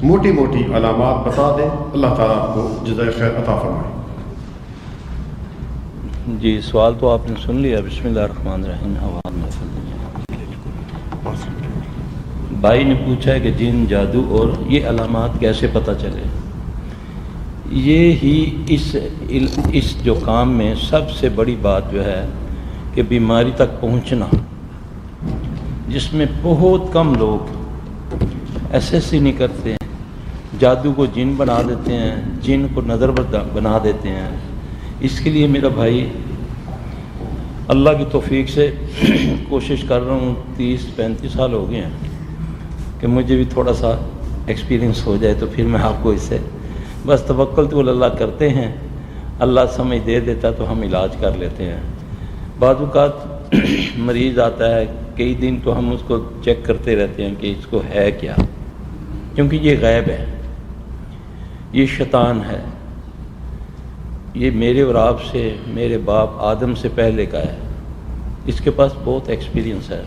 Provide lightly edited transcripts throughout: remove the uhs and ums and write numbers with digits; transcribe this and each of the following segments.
موٹی موٹی علامات بتا دیں، اللہ تعالیٰ آپ کو جزائے خیر عطا فرمائے۔ جی سوال تو آپ نے سن لیا۔ بسم اللہ الرحمن الرحیم۔ بھائی نے پوچھا ہے کہ جن، جادو اور یہ علامات کیسے پتہ چلے؟ یہ ہی اس جو کام میں سب سے بڑی بات جو ہے کہ بیماری تک پہنچنا، جس میں بہت کم لوگ ایسے نہیں کرتے ہیں، جادو کو جن بنا دیتے ہیں، جن کو نظر بنا دیتے ہیں۔ اس کے لیے میرا بھائی اللہ کی توفیق سے کوشش کر رہا ہوں، 30-35 سال ہو گئے ہیں کہ مجھے بھی تھوڑا سا ایکسپیرینس ہو جائے تو پھر میں آپ کو اس سے بس توکل تو اللہ کرتے ہیں، اللہ سمجھ دے دیتا تو ہم علاج کر لیتے ہیں۔ بعض اوقات مریض آتا ہے، کئی دن تو ہم اس کو چیک کرتے رہتے ہیں کہ اس کو ہے کیا، کیونکہ یہ غیب ہے، یہ شیطان ہے، یہ میرے اور آپ سے، میرے باپ آدم سے پہلے کا ہے، اس کے پاس بہت ایکسپیرینس ہے۔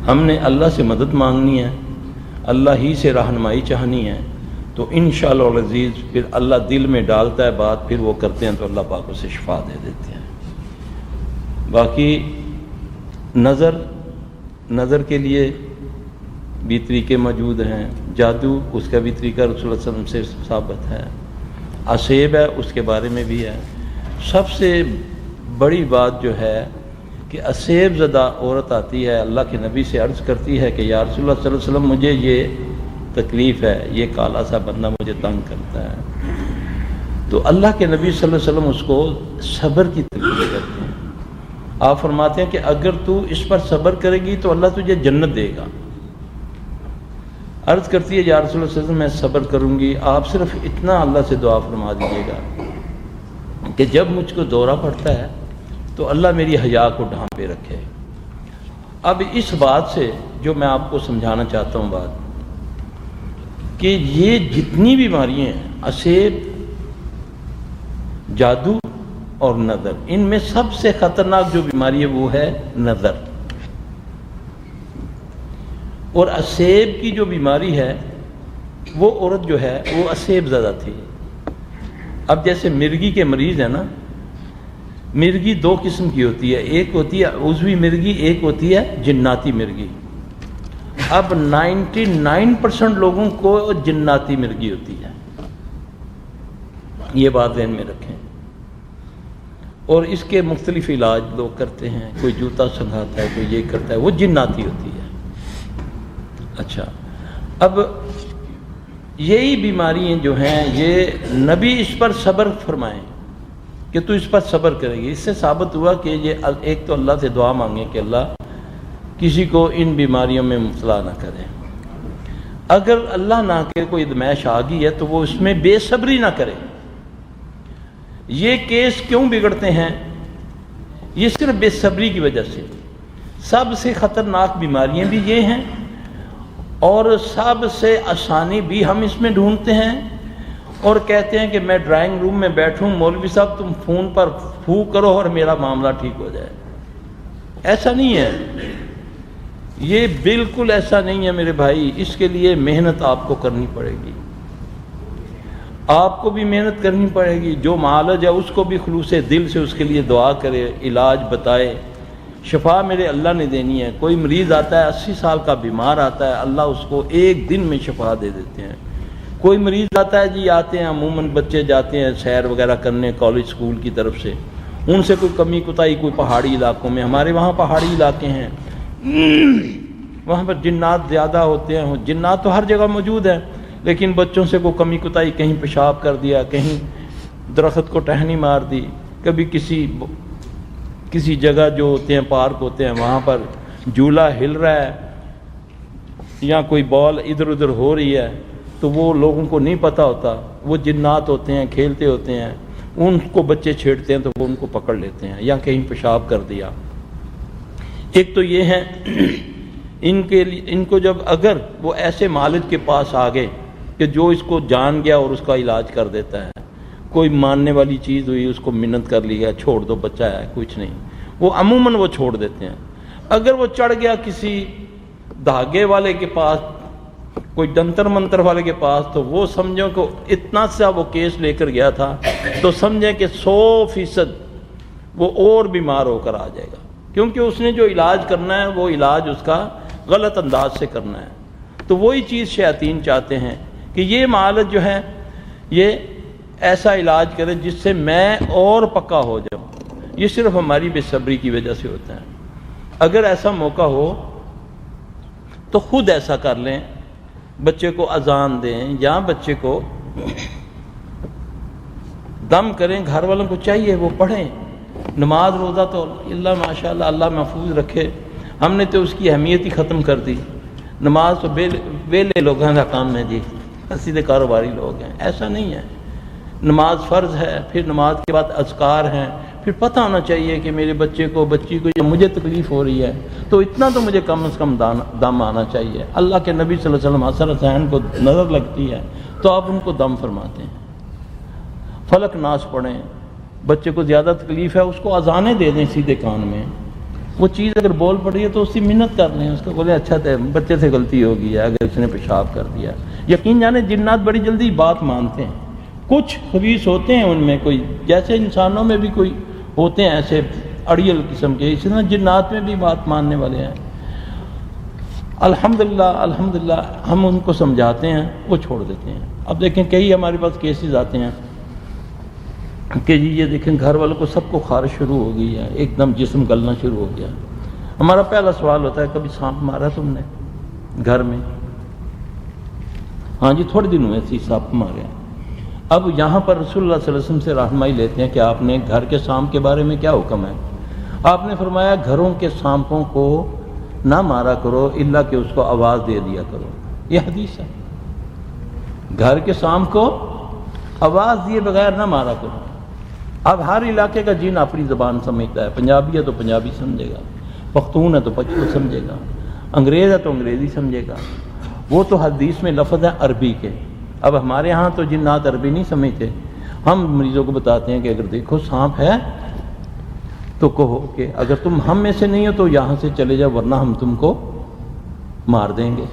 ہم نے اللہ سے مدد مانگنی ہے، اللہ ہی سے رہنمائی چاہنی ہے، تو انشاءاللہ العزیز پھر اللہ دل میں ڈالتا ہے بات، پھر وہ کرتے ہیں تو اللہ پاک اسے شفا دے دیتے ہیں۔ باقی نظر کے لیے بھی طریقے موجود ہیں، جادو اس کا بھی طریقہ رسول اللہ صلی اللہ علیہ وسلم سے ثابت ہے، اسیب ہے اس کے بارے میں بھی ہے۔ سب سے بڑی بات جو ہے کہ اسیب زدہ عورت آتی ہے، اللہ کے نبی سے عرض کرتی ہے کہ یا رسول اللہ صلی اللہ علیہ وسلم مجھے یہ تکلیف ہے، یہ کالا سا بندہ مجھے تنگ کرتا ہے، تو اللہ کے نبی صلی اللہ علیہ وسلم اس کو صبر کی تلقین کرتے ہیں۔ آپ فرماتے ہیں کہ اگر تو اس پر صبر کرے گی تو اللہ تجھے جنت دے گا۔ عرض کرتی ہے یا رسول اللہ صلی اللہ علیہ وسلم میں صبر کروں گی، آپ صرف اتنا اللہ سے دعا فرما دیجیے گا کہ جب مجھ کو دورہ پڑتا ہے تو اللہ میری حیا کو ڈھانپے رکھے۔ اب اس بات سے جو میں آپ کو سمجھانا چاہتا ہوں بات کہ یہ جتنی بیماریاں ہیں، اسیب، جادو اور نظر، ان میں سب سے خطرناک جو بیماری ہے وہ ہے نظر۔ اور اسیب کی جو بیماری ہے وہ عورت جو ہے وہ اسیب زدہ تھی۔ اب جیسے مرگی کے مریض ہیں نا، مرگی دو قسم کی ہوتی ہے، ایک ہوتی ہے عضوی مرگی، ایک ہوتی ہے جناتی مرگی۔ اب 99% لوگوں کو جناتی مرگی ہوتی ہے، یہ بات ذہن میں رکھیں۔ اور اس کے مختلف علاج لوگ کرتے ہیں، کوئی جوتا سنگھاتا ہے، کوئی یہ کرتا ہے، وہ جناتی ہوتی ہے۔ اچھا، اب یہی بیماریاں جو ہیں یہ نبی اس پر صبر فرمائیں کہ تو اس پر صبر کرے گی۔ اس سے ثابت ہوا کہ یہ ایک تو اللہ سے دعا مانگیں کہ اللہ کسی کو ان بیماریوں میں مبتلا نہ کرے۔ اگر اللہ نہ کرے کوئی ادمائش آ گئی ہے تو وہ اس میں بے صبری نہ کرے۔ یہ کیس کیوں بگڑتے ہیں؟ یہ صرف بے صبری کی وجہ سے۔ سب سے خطرناک بیماریاں بھی یہ ہیں اور سب سے آسانی بھی ہم اس میں ڈھونڈتے ہیں، اور کہتے ہیں کہ میں ڈرائنگ روم میں بیٹھوں، مولوی صاحب تم فون پر پھونک کرو اور میرا معاملہ ٹھیک ہو جائے۔ ایسا نہیں ہے، یہ بالکل ایسا نہیں ہے میرے بھائی۔ اس کے لیے محنت آپ کو کرنی پڑے گی، آپ کو بھی محنت کرنی پڑے گی۔ جو معالج ہے اس کو بھی خلوص دل سے اس کے لیے دعا کرے، علاج بتائے۔ شفا میرے اللہ نے دینی ہے۔ کوئی مریض آتا ہے 80 سال کا بیمار آتا ہے، اللہ اس کو ایک دن میں شفا دے دیتے ہیں۔ کوئی مریض آتا ہے جی، آتے ہیں عموماً بچے جاتے ہیں سیر وغیرہ کرنے کالج سکول کی طرف سے، ان سے کوئی کمی کوتاہی، کوئی پہاڑی علاقوں میں، ہمارے وہاں پہاڑی علاقے ہیں وہاں پر جنات زیادہ ہوتے ہیں۔ جنات تو ہر جگہ موجود ہیں، لیکن بچوں سے کوئی کمی کوتاہی، کہیں پیشاب کر دیا، کہیں درخت کو ٹہنی مار دی، کبھی کسی جگہ جو ہوتے ہیں پارک ہوتے ہیں وہاں پر جھولا ہل رہا ہے یا کوئی بال ادھر ادھر ہو رہی ہے تو وہ لوگوں کو نہیں پتہ ہوتا، وہ جنات ہوتے ہیں، کھیلتے ہوتے ہیں، ان کو بچے چھیڑتے ہیں تو وہ ان کو پکڑ لیتے ہیں، یا کہیں پیشاب کر دیا۔ ایک تو یہ ہے ان کو جب اگر وہ ایسے مالج کے پاس آ گئے کہ جو اس کو جان گیا اور اس کا علاج کر دیتا ہے، کوئی ماننے والی چیز ہوئی، اس کو منت کر لیا، چھوڑ دو بچہ ہے کچھ نہیں، وہ عموماً وہ چھوڑ دیتے ہیں۔ اگر وہ چڑھ گیا کسی دھاگے والے کے پاس کوئی جنتر منتر والے کے پاس، تو وہ سمجھو کہ اتنا سا وہ کیس لے کر گیا تھا تو سمجھیں کہ 100% وہ اور بیمار ہو کر آ جائے گا، کیونکہ اس نے جو علاج کرنا ہے وہ علاج اس کا غلط انداز سے کرنا ہے۔ تو وہی چیز شیاطین چاہتے ہیں کہ یہ معالج جو ہے یہ ایسا علاج کرے جس سے میں اور پکا ہو جاؤں۔ یہ صرف ہماری بے صبری کی وجہ سے ہوتا ہے۔ اگر ایسا موقع ہو تو خود ایسا کر لیں، بچے کو اذان دیں یا بچے کو دم کریں، گھر والوں کو چاہیے وہ پڑھیں۔ نماز روزہ تو اللہ ماشاءاللہ اللہ محفوظ رکھے، ہم نے تو اس کی اہمیت ہی ختم کر دی۔ نماز تو ویلے لوگوں کا کام ہے جی، سیدھے کاروباری لوگ ہیں، ایسا نہیں ہے۔ نماز فرض ہے، پھر نماز کے بعد اذکار ہیں، پھر پتہ ہونا چاہیے کہ میرے بچے کو بچی کو یا مجھے تکلیف ہو رہی ہے تو اتنا تو مجھے کم از کم دم آنا چاہیے۔ اللہ کے نبی صلی اللہ علیہ وسلم حسن حسین کو نظر لگتی ہے تو آپ ان کو دم فرماتے ہیں۔ فلک ناس پڑھیں، بچے کو زیادہ تکلیف ہے اس کو اذانیں دے دیں سیدھے کان میں، وہ چیز اگر بول پڑ رہی ہے تو اس کی منت کر لیں، اس کو بولیں اچھا تھے بچے سے غلطی ہو گئی ہے اگر اس نے پیشاب کر دیا۔ یقین جانے جنات بڑی جلدی بات مانتے ہیں، کچھ خبیث ہوتے ہیں ان میں، کوئی جیسے انسانوں میں بھی کوئی ہوتے ہیں ایسے اڑیل قسم کے، اسی طرح جنات میں بھی بات ماننے والے ہیں۔ الحمدللہ ہم ان کو سمجھاتے ہیں، وہ چھوڑ دیتے ہیں۔ اب دیکھیں کئی ہمارے پاس کیسز آتے ہیں کہ جی یہ دیکھیں گھر والوں کو سب کو خارش شروع ہو گئی ہے، ایک دم جسم گلنا شروع ہو گیا۔ ہمارا پہلا سوال ہوتا ہے کبھی سانپ مارا تم نے گھر میں؟ ہاں جی تھوڑے دن ہوئے تھی سانپ مارے۔ اب یہاں پر رسول اللہ صلی اللہ علیہ وسلم سے رہنمائی لیتے ہیں کہ آپ نے گھر کے سانپ کے بارے میں کیا حکم ہے؟ آپ نے فرمایا گھروں کے سانپوں کو نہ مارا کرو الا کہ اس کو آواز دے دیا کرو، یہ حدیث ہے۔ گھر کے سانپ کو آواز دیے بغیر نہ مارا کرو۔ اب ہر علاقے کا جن اپنی زبان سمجھتا ہے، پنجابی ہے تو پنجابی سمجھے گا، پختون ہے تو پختون سمجھے گا، انگریز ہے تو انگریزی سمجھے گا، وہ تو حدیث میں لفظ ہے عربی کے۔ اب ہمارے ہاں تو جنات عربی نہیں سمجھتے، ہم مریضوں کو بتاتے ہیں کہ اگر دیکھو سانپ ہے تو کہو کہ اگر تم ہم میں سے نہیں ہو تو یہاں سے چلے جاؤ ورنہ ہم تم کو مار دیں گے۔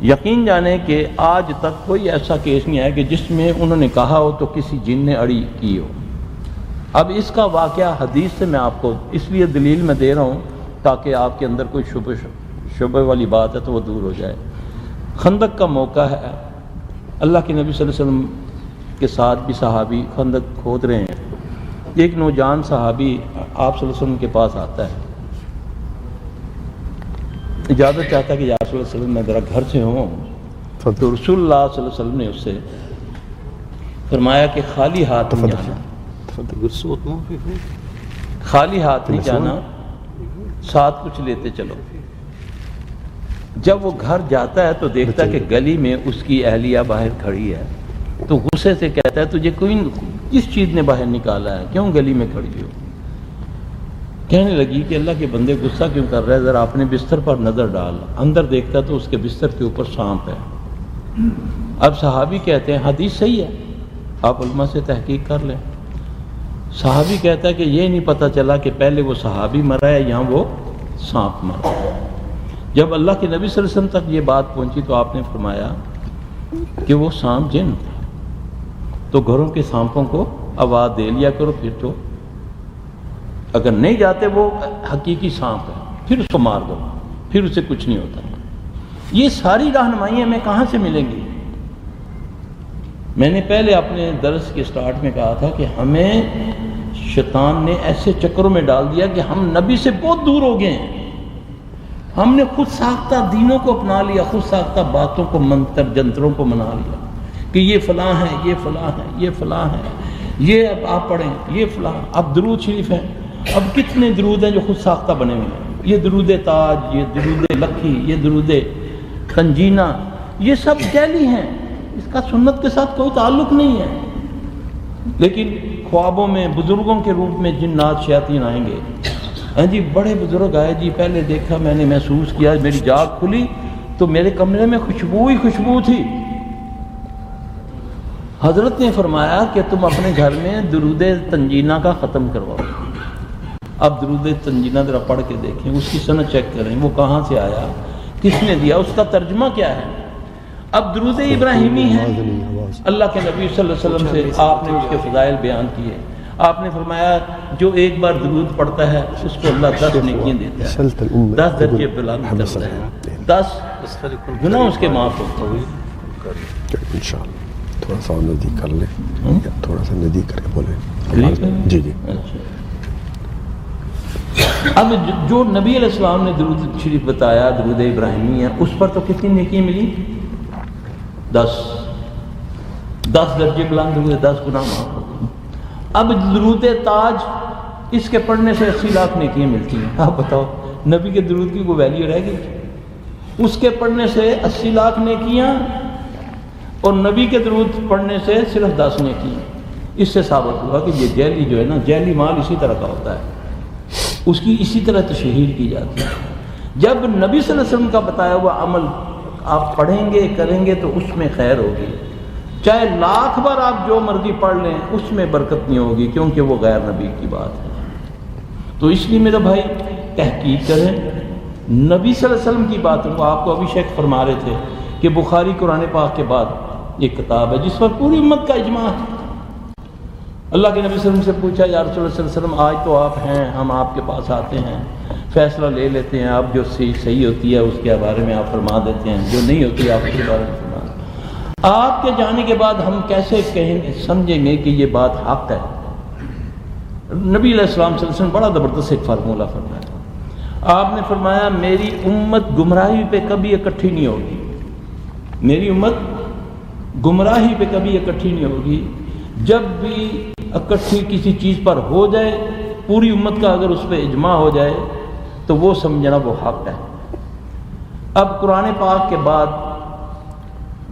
یقین جانے کہ آج تک کوئی ایسا کیس نہیں ہے کہ جس میں انہوں نے کہا ہو تو کسی جن نے اڑی کی ہو۔ اب اس کا واقعہ حدیث سے میں آپ کو اس لیے دلیل میں دے رہا ہوں تاکہ آپ کے اندر کوئی شبہ والی بات ہے تو وہ دور ہو جائے۔ خندق کا موقع ہے، اللہ کے نبی صلی اللہ علیہ وسلم کے ساتھ بھی صحابی خندق کھود رہے ہیں۔ ایک نوجوان صحابی آپ صلی اللہ علیہ وسلم کے پاس آتا ہے، اجازت چاہتا ہے کہ یا رسول اللہ صلی اللہ علیہ وسلم میں ذرا گھر سے ہوں، تو رسول اللہ صلی اللہ علیہ وسلم نے اس سے فرمایا کہ خالی ہاتھ نہیں جانا، خالی ہاتھ نہیں جانا، ساتھ کچھ لیتے چلو۔ جب وہ گھر جاتا ہے تو دیکھتا ہے کہ گلی میں اس کی اہلیہ باہر کھڑی ہے، تو غصے سے کہتا ہے تجھے کوئی کس چیز نے باہر نکالا ہے، کیوں گلی میں کھڑی ہو؟ کہنے لگی کہ اللہ کے بندے غصہ کیوں کر رہے، ذرا اپنے بستر پر نظر ڈال۔ اندر دیکھتا تو اس کے بستر کے اوپر سانپ ہے۔ اب صحابی کہتے ہیں حدیث صحیح ہے، آپ علماء سے تحقیق کر لیں۔ صحابی کہتا ہے کہ یہ نہیں پتہ چلا کہ پہلے وہ صحابی مرا ہے یا وہ سانپ مرا ہے۔ جب اللہ کے نبی صلی اللہ علیہ وسلم تک یہ بات پہنچی تو آپ نے فرمایا کہ وہ سانپ جن تھا، تو گھروں کے سانپوں کو آواز دے لیا کرو، پھر تو اگر نہیں جاتے وہ حقیقی سانپ ہے پھر اس کو مار دو، پھر اسے کچھ نہیں ہوتا۔ یہ ساری رہنمائی ہمیں کہاں سے ملیں گی؟ میں نے پہلے اپنے درس کے سٹارٹ میں کہا تھا کہ ہمیں شیطان نے ایسے چکروں میں ڈال دیا کہ ہم نبی سے بہت دور ہو گئے ہیں۔ ہم نے خود ساختہ دینوں کو اپنا لیا، خود ساختہ باتوں کو، منتر جنتروں کو منا لیا کہ یہ فلاں ہے، یہ فلاں ہے، یہ فلاں ہے، یہ اب آپ پڑھیں، یہ فلاں۔ اب درود شریف ہے، اب کتنے درود ہیں جو خود ساختہ بنے ہوئے ہیں، یہ درود تاج، یہ درود لکھی، یہ درود تنجینہ، یہ سب جعلی ہیں، اس کا سنت کے ساتھ کوئی تعلق نہیں ہے۔ لیکن خوابوں میں بزرگوں کے روپ میں جنات شیاطین آئیں گے، ہاں جی بڑے بزرگ آئے جی، پہلے دیکھا میں نے محسوس کیا، میری جاگ کھلی تو میرے کمرے میں خوشبو ہی خوشبو تھی۔ حضرت نے فرمایا کہ تم اپنے گھر میں درود تنجینہ کا ختم کرواؤ۔ اب درود تنجینہ ذرا پڑھ کے دیکھیں، اس کی سند چیک کریں وہ کہاں سے آیا۔ کس نے دیا، اس کا ترجمہ کیا ہے؟ اب درود ابراہیمی ہے، اللہ کے نبی صلی اللہ علیہ وسلم سے آپ نے اس کے فضائل بیان کیے. آپ نے فرمایا جو ایک بار درود پڑھتا ہے اس کو اللہ 10 نیکیاں دیتا ہے، 10 درجے بلند کرتا ہے، 10 گناہ اس کے معاف ہوتے ہیں. انشاءاللہ تھوڑا سا نزدیک کر لیں، تھوڑا سا نزدیک کر کے بولیں. جی جی. اب جو نبی علیہ السلام نے درود شریف بتایا، درود ابراہیمی ہے، اس پر تو کتنی نیکیاں ملی؟ 10 درجے بلند ہوئے، 10 گناہ معاف ہوتے ہیں. اب درود تاج، اس کے پڑھنے سے 80 لاکھ نیکیاں ملتی ہیں. آپ بتاؤ نبی کے درود کی کوئی ویلیو رہ گئی؟ اس کے پڑھنے سے 80 لاکھ نیکیاں اور نبی کے درود پڑھنے سے صرف 10 نیکیاں. اس سے ثابت ہوا کہ یہ جیلی جو ہے نا، جیلی مال اسی طرح کا ہوتا ہے، اس کی اسی طرح تشہیر کی جاتی ہے. جب نبی صلی اللہ علیہ وسلم کا بتایا ہوا عمل آپ پڑھیں گے کریں گے تو اس میں خیر ہوگی، چاہے 1,00,000 بار آپ جو مرضی پڑھ لیں اس میں برکت نہیں ہوگی، کیونکہ وہ غیر نبی کی بات ہے. تو اس لیے میرا بھائی تحقیق کریں نبی صلی اللہ علیہ وسلم کی باتوں کو. آپ کو ابھی شیخ فرما رہے تھے کہ بخاری قرآن پاک کے بعد ایک کتاب ہے جس پر پوری امت کا اجماع ہے. اللہ کے نبی صلی اللہ علیہ وسلم سے پوچھا یا رسول اللہ صلی اللہ علیہ وسلم آج تو آپ ہیں، ہم آپ کے پاس آتے ہیں، فیصلہ لے لیتے ہیں، آپ جو صحیح ہوتی ہے اس کے بارے میں آپ فرما دیتے ہیں، جو نہیں ہوتی آپ اس کے بارے میں فرما دیتے ہیں. آپ کے جانے کے بعد ہم کیسے کہیں گے، سمجھیں گے کہ یہ بات حق ہے؟ نبی علیہ السلام صلی اللہ علیہ وسلم بڑا زبردست ایک فارمولہ فرمایا. آپ نے فرمایا میری امت گمراہی پہ کبھی اکٹھی نہیں ہوگی، میری امت گمراہی پہ کبھی اکٹھی نہیں ہوگی. جب بھی اکٹھی کسی چیز پر ہو جائے، پوری امت کا اگر اس پہ اجماع ہو جائے تو وہ سمجھنا وہ حق ہے. اب قرآن پاک کے بعد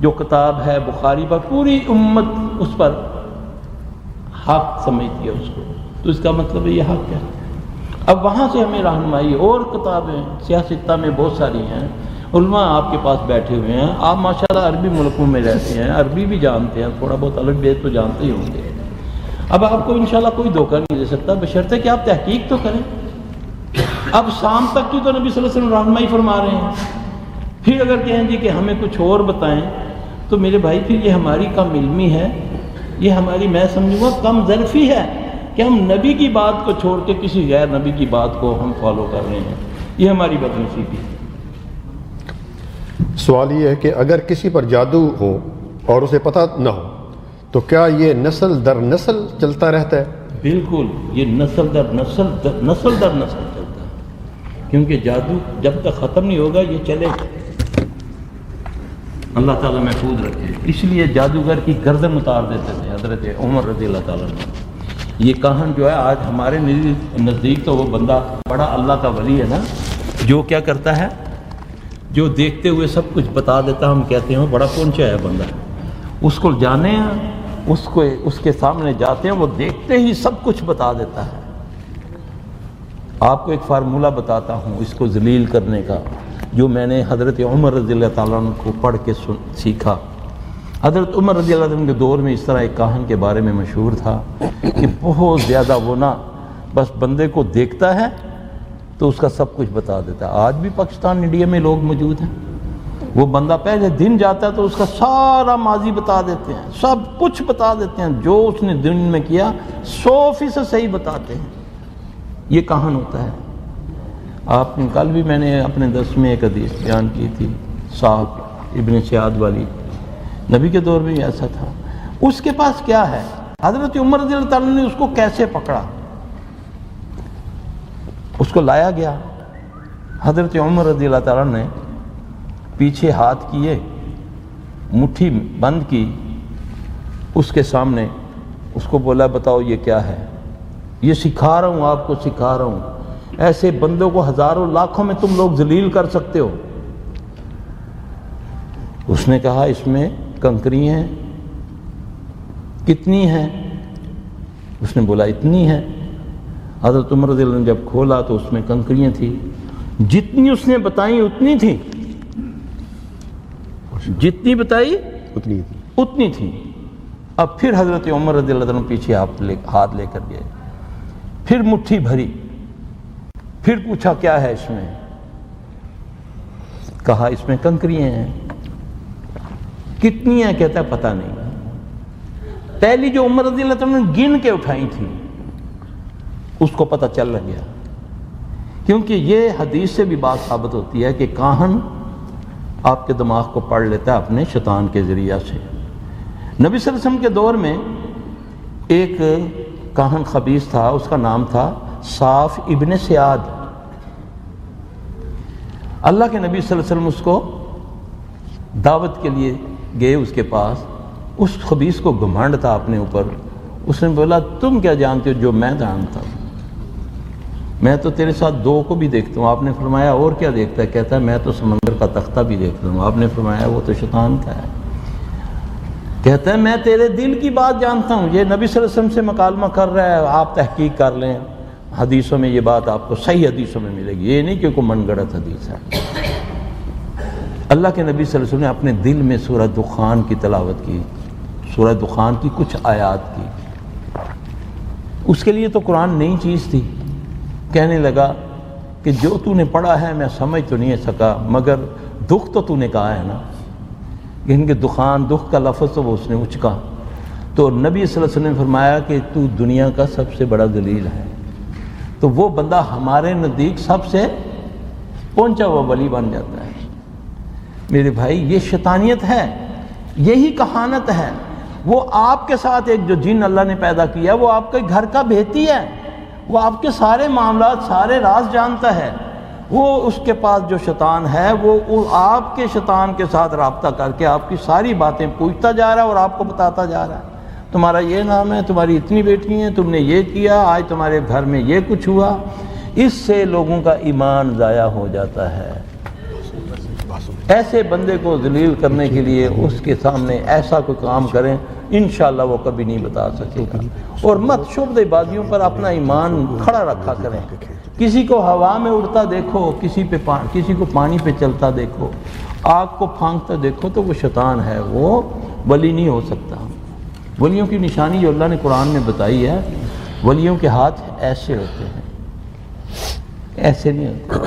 جو کتاب ہے بخاری پر، پوری امت اس پر حق سمجھتی ہے اس کو، تو اس کا مطلب یہ حق ہے. اب وہاں سے ہمیں رہنمائی، اور کتابیں سیاستہ میں بہت ساری ہیں، علماء آپ کے پاس بیٹھے ہوئے ہیں، آپ ماشاءاللہ عربی ملکوں میں رہتے ہیں، عربی بھی جانتے ہیں، تھوڑا بہت الگ بیت تو جانتے ہی ہوں گے. اب آپ کو انشاءاللہ کوئی دھوکہ نہیں دے سکتا بشرطے کہ آپ تحقیق تو کریں. اب شام تک کی تو نبی صلی اللہ علیہ وسلم رہنمائی فرما رہے ہیں، پھر اگر کہیں جی کہ ہمیں کچھ اور بتائیں تو میرے بھائی پھر یہ ہماری کم علمی ہے، یہ ہماری میں سمجھوں گا کم ظرفی ہے کہ ہم نبی کی بات کو چھوڑ کے کسی غیر نبی کی بات کو ہم فالو کر رہے ہیں. یہ ہماری بدنصیبی ہے. سوال یہ ہے کہ اگر کسی پر جادو ہو اور اسے پتہ نہ ہو تو کیا یہ نسل در نسل چلتا رہتا ہے؟ بالکل، یہ نسل در نسل چلتا ہے، کیونکہ جادو جب تک ختم نہیں ہوگا یہ چلے گا. اللہ تعالیٰ محفوظ رکھے. اس لیے جادوگر کی گردن اتار دیتے تھے حضرت عمر رضی اللہ تعالیٰ عنہ. یہ کہن جو ہے آج ہمارے نزدیک تو وہ بندہ بڑا اللہ کا ولی ہے نا، جو کیا کرتا ہے، جو دیکھتے ہوئے سب کچھ بتا دیتا. ہم کہتے ہیں بڑا پہنچا ہے بندہ، اس کو جانے ہیں، اس کے سامنے جاتے ہیں، وہ دیکھتے ہی سب کچھ بتا دیتا ہے. آپ کو ایک فارمولہ بتاتا ہوں اس کو ذلیل کرنے کا، جو میں نے حضرت عمر رضی اللہ تعالیٰ عنہ کو پڑھ کے سیکھا. حضرت عمر رضی اللہ عنہ کے دور میں اس طرح ایک کاہن کے بارے میں مشہور تھا کہ بہت زیادہ وہ نا بس بندے کو دیکھتا ہے تو اس کا سب کچھ بتا دیتا ہے. آج بھی پاکستان انڈیا میں لوگ موجود ہیں، وہ بندہ پہلے دن جاتا ہے تو اس کا سارا ماضی بتا دیتے ہیں، سب کچھ بتا دیتے ہیں، جو اس نے دن میں کیا 100% صحیح بتاتے ہیں. یہ کہاں ہوتا ہے. آپ نے کل بھی میں نے اپنے درس میں ایک حدیث بیان کی تھی، صاحب ابن سیاد والی، نبی کے دور میں ایسا تھا. اس کے پاس کیا ہے، حضرت عمر رضی اللہ تعالیٰ نے اس کو کیسے پکڑا، اس کو لایا گیا. حضرت عمر رضی اللہ تعالیٰ نے پیچھے ہاتھ کیے، مٹھی بند کی اس کے سامنے، اس کو بولا بتاؤ یہ کیا ہے. یہ سکھا رہا ہوں، آپ کو سکھا رہا ہوں، ایسے بندوں کو ہزاروں لاکھوں میں تم لوگ ذلیل کر سکتے ہو. اس نے کہا اس میں کنکری ہیں. کتنی ہیں؟ اس نے بولا اتنی ہے. حضرت عمر رضی اللہ عنہ جب کھولا تو اس میں کنکریاں تھیں، جتنی اس نے بتائیں اتنی تھیں، جتنی بتائی اتنی تھی. اب پھر حضرت عمر رضی اللہ عنہ پیچھے ہاتھ لے کر گئے، پھر مٹھی بھری، پھر پوچھا کیا ہے اس میں. کہا اس میں کنکریاں ہیں. کتنی ہیں؟ کہتا ہے پتہ نہیں. پہلی جو عمر رضی اللہ عنہ نے گن کے اٹھائی تھی اس کو پتہ چل گیا، کیونکہ یہ حدیث سے بھی بات ثابت ہوتی ہے کہ کاہن آپ کے دماغ کو پڑھ لیتا ہے اپنے شیطان کے ذریعہ سے. نبی صلی اللہ علیہ وسلم کے دور میں ایک کاہن خبیث تھا، اس کا نام تھا صاف ابن سیاد. اللہ کے نبی صلی اللہ علیہ وسلم اس کو دعوت کے لیے گئے اس کے پاس. اس خبیث کو گھمنڈ تھا اپنے اوپر. اس نے بولا تم کیا جانتے ہو جو میں جانتا ہوں؟ میں تو تیرے ساتھ دو کو بھی دیکھتا ہوں. آپ نے فرمایا اور کیا دیکھتا ہے؟ کہتا ہے میں تو سمندر کا تختہ بھی دیکھتا ہوں. آپ نے فرمایا وہ تو شیطان کا ہے. کہتا ہے میں تیرے دل کی بات جانتا ہوں. یہ نبی صلی اللہ علیہ وسلم سے مکالمہ کر رہا ہے. آپ تحقیق کر لیں، حدیثوں میں یہ بات آپ کو صحیح حدیثوں میں ملے گی، یہ نہیں کہ کوئی من گڑت حدیث ہے. اللہ کے نبی صلی اللہ علیہ وسلم نے اپنے دل میں سورہ دخان کی تلاوت کی، سورہ دخان کی کچھ آیات کی. اس کے لیے تو قرآن نئی چیز تھی. کہنے لگا کہ جو تو نے پڑھا ہے میں سمجھ تو نہیں سکا، مگر دکھ تو نے کہا ہے نا. ان کے دخان، دکھ کا لفظ تو وہ اس نے اچکا. تو نبی صلی اللہ علیہ وسلم نے فرمایا کہ تو دنیا کا سب سے بڑا ذلیل ہے. تو وہ بندہ ہمارے نزدیک سب سے پہنچا ہوا ولی بن جاتا ہے. میرے بھائی یہ شیطانیت ہے، یہی کہانت ہے. وہ آپ کے ساتھ ایک جو جن اللہ نے پیدا کیا وہ آپ کے گھر کا بھیتی ہے، وہ آپ کے سارے معاملات، سارے راز جانتا ہے. وہ اس کے پاس جو شیطان ہے وہ آپ کے شیطان کے ساتھ رابطہ کر کے آپ کی ساری باتیں پوچھتا جا رہا ہے اور آپ کو بتاتا جا رہا ہے. تمہارا یہ نام ہے، تمہاری اتنی بیٹی ہیں، تم نے یہ کیا، آج تمہارے گھر میں یہ کچھ ہوا. اس سے لوگوں کا ایمان ضائع ہو جاتا ہے. ایسے بندے کو ذلیل کرنے کے لیے اس کے سامنے ایسا کوئی کام کریں انشاءاللہ وہ کبھی نہیں بتا سکے گا. اور مت شبہ بازیوں پر اپنا ایمان کھڑا رکھا کریں. کسی کو ہوا میں اڑتا دیکھو، کسی کو پانی پہ چلتا دیکھو، آگ کو پھانکتا دیکھو تو وہ شیطان ہے، وہ ولی نہیں ہو سکتا. ولیوں کی نشانی جو اللہ نے قرآن میں بتائی ہے، ولیوں کے ہاتھ ایسے ہوتے ہیں، ایسے نہیں ہوتے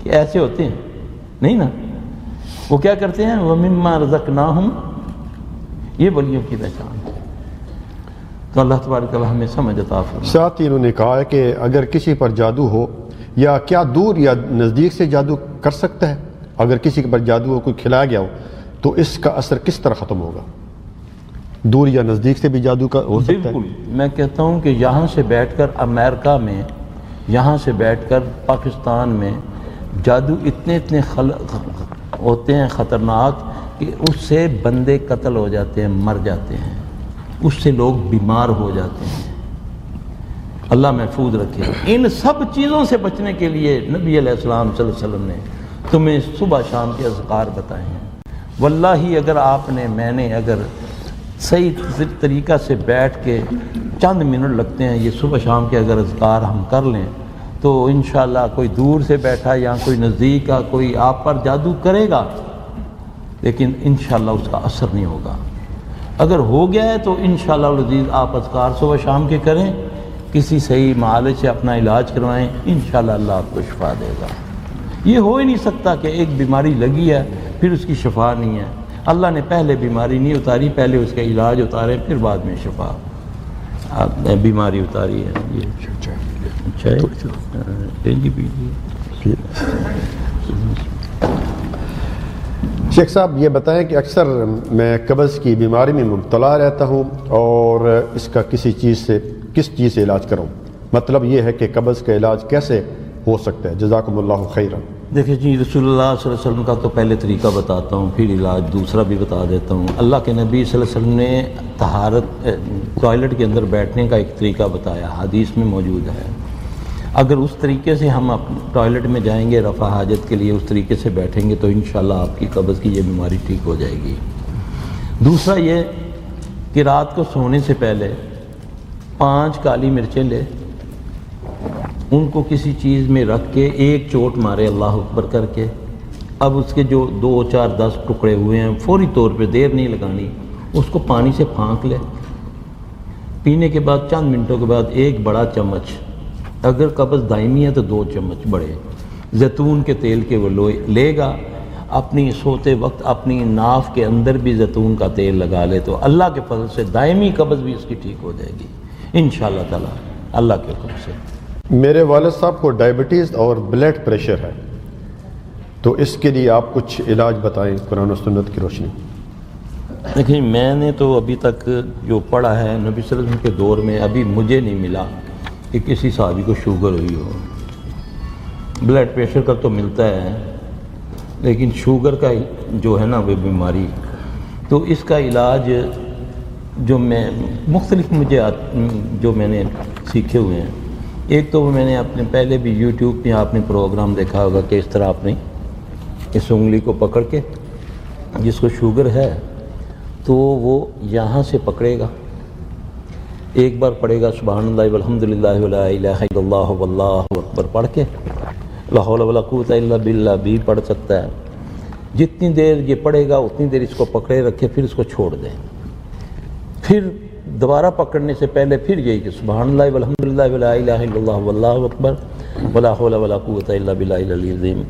کہ ایسے ہوتے ہیں نہیں نا. وہ کیا کرتے ہیں؟ وَمِمَّا رَزَقْنَاهُمْ، یہ ولیوں کی پہچان ہے. تو اللہ تبارک اللہ ہمیں سمجھ عطا فرمائے. ساتھ ہی انہوں نے کہا ہے کہ اگر کسی پر جادو ہو یا کیا دور یا نزدیک سے جادو کر سکتا ہے؟ اگر کسی پر جادو ہو، کوئی کھلایا گیا ہو تو اس کا اثر کس طرح ختم ہوگا؟ دور یا نزدیک سے بھی جادو کا ہو سکتا ہے؟ بالکل. میں کہتا ہوں کہ یہاں سے بیٹھ کر امریکہ میں، یہاں سے بیٹھ کر پاکستان میں جادو اتنے ہوتے ہیں خطرناک کہ اس سے بندے قتل ہو جاتے ہیں، مر جاتے ہیں، اس سے لوگ بیمار ہو جاتے ہیں. اللہ محفوظ رکھے. ان سب چیزوں سے بچنے کے لیے نبی علیہ السلام صلی اللہ علیہ وسلم نے تمہیں صبح شام کے اذکار بتائے ہیں. واللہ اگر آپ نے، میں نے اگر صحیح طریقہ سے بیٹھ کے چند منٹ لگتے ہیں یہ صبح شام کے اگر اذکار ہم کر لیں تو انشاءاللہ کوئی دور سے بیٹھا یا کوئی نزدیک کا کوئی آپ پر جادو کرے گا لیکن انشاءاللہ اس کا اثر نہیں ہوگا. اگر ہو گیا ہے تو انشاءاللہ العزیز آپ اذکار صبح شام کے کریں، کسی صحیح معالج سے اپنا علاج کروائیں، انشاءاللہ اللہ آپ کو شفا دے گا. یہ ہو ہی نہیں سکتا کہ ایک بیماری لگی ہے پھر اس کی شفا نہیں ہے. اللہ نے پہلے بیماری نہیں اتاری، پہلے اس کا علاج اتارے پھر بعد میں شفا بیماری اتاری ہے. یہ شیخ صاحب یہ بتائیں کہ اکثر میں قبض کی بیماری میں مبتلا رہتا ہوں اور اس کا کس چیز سے علاج کروں؟ مطلب یہ ہے کہ قبض کا علاج کیسے ہو سکتا ہے؟ جزاکم اللہ خیرا. دیکھیں جی، رسول اللہ صلی اللہ علیہ وسلم کا تو پہلے طریقہ بتاتا ہوں، پھر علاج دوسرا بھی بتا دیتا ہوں. اللہ کے نبی صلی اللہ علیہ وسلم نے طہارت ٹوائلٹ کے اندر بیٹھنے کا ایک طریقہ بتایا، حدیث میں موجود ہے. اگر اس طریقے سے ہم ٹوائلٹ میں جائیں گے رفع حاجت کے لیے، اس طریقے سے بیٹھیں گے تو انشاءاللہ آپ کی قبض کی یہ بیماری ٹھیک ہو جائے گی. دوسرا یہ کہ رات کو سونے سے پہلے 5 کالی مرچیں لے، ان کو کسی چیز میں رکھ کے ایک چوٹ مارے اللہ اکبر کر کے. اب اس کے جو 2 4 10 ٹکڑے ہوئے ہیں فوری طور پہ دیر نہیں لگانی، اس کو پانی سے پھانک لے. پینے کے بعد چند منٹوں کے بعد ایک بڑا چمچ، اگر قبض دائمی ہے تو 2 چمچ بڑے زیتون کے تیل کے وہ لے گا. اپنی سوتے وقت اپنی ناف کے اندر بھی زیتون کا تیل لگا لے تو اللہ کے فضل سے دائمی قبض بھی اس کی ٹھیک ہو جائے گی انشاءاللہ تعالی اللہ کے حکم سے۔ میرے والد صاحب کو ڈائبٹیز اور بلڈ پریشر ہے، تو اس کے لیے آپ کچھ علاج بتائیں قرآن و سنت کی روشنی۔ دیکھیں میں نے تو ابھی تک جو پڑھا ہے نبی صلی اللہ علیہ وسلم کے دور میں ابھی مجھے نہیں ملا کہ کسی صحابی کو شوگر ہوئی ہو۔ بلڈ پریشر کا تو ملتا ہے، لیکن شوگر کا جو ہے نا وہ بیماری، تو اس کا علاج جو میں مختلف جو میں نے سیکھے ہوئے ہیں، ایک تو میں نے اپنے پہلے بھی یوٹیوب پہ آپ نے پروگرام دیکھا ہوگا کہ اس طرح آپ نے اس انگلی کو پکڑ کے جس کو شوگر ہے تو وہ یہاں سے پکڑے گا، ایک بار پڑھے گا سبحان اللہ والحمدللہ ولا الہ الا اللہ واللہ اکبر پڑھ کے، لا حول ولا قوت الا باللہ بھی پڑھ سکتا ہے۔ جتنی دیر یہ پڑھے گا اتنی دیر اس کو پکڑے رکھے، پھر اس کو چھوڑ دیں، پھر دوبارہ پکڑنے سے پہلے پھر یہی کہ سبحان اللہ والحمدللہ ولا الہ الا اللہ واللہ اکبر ولا حول ولا قوت الا باللہ العلی العظیم،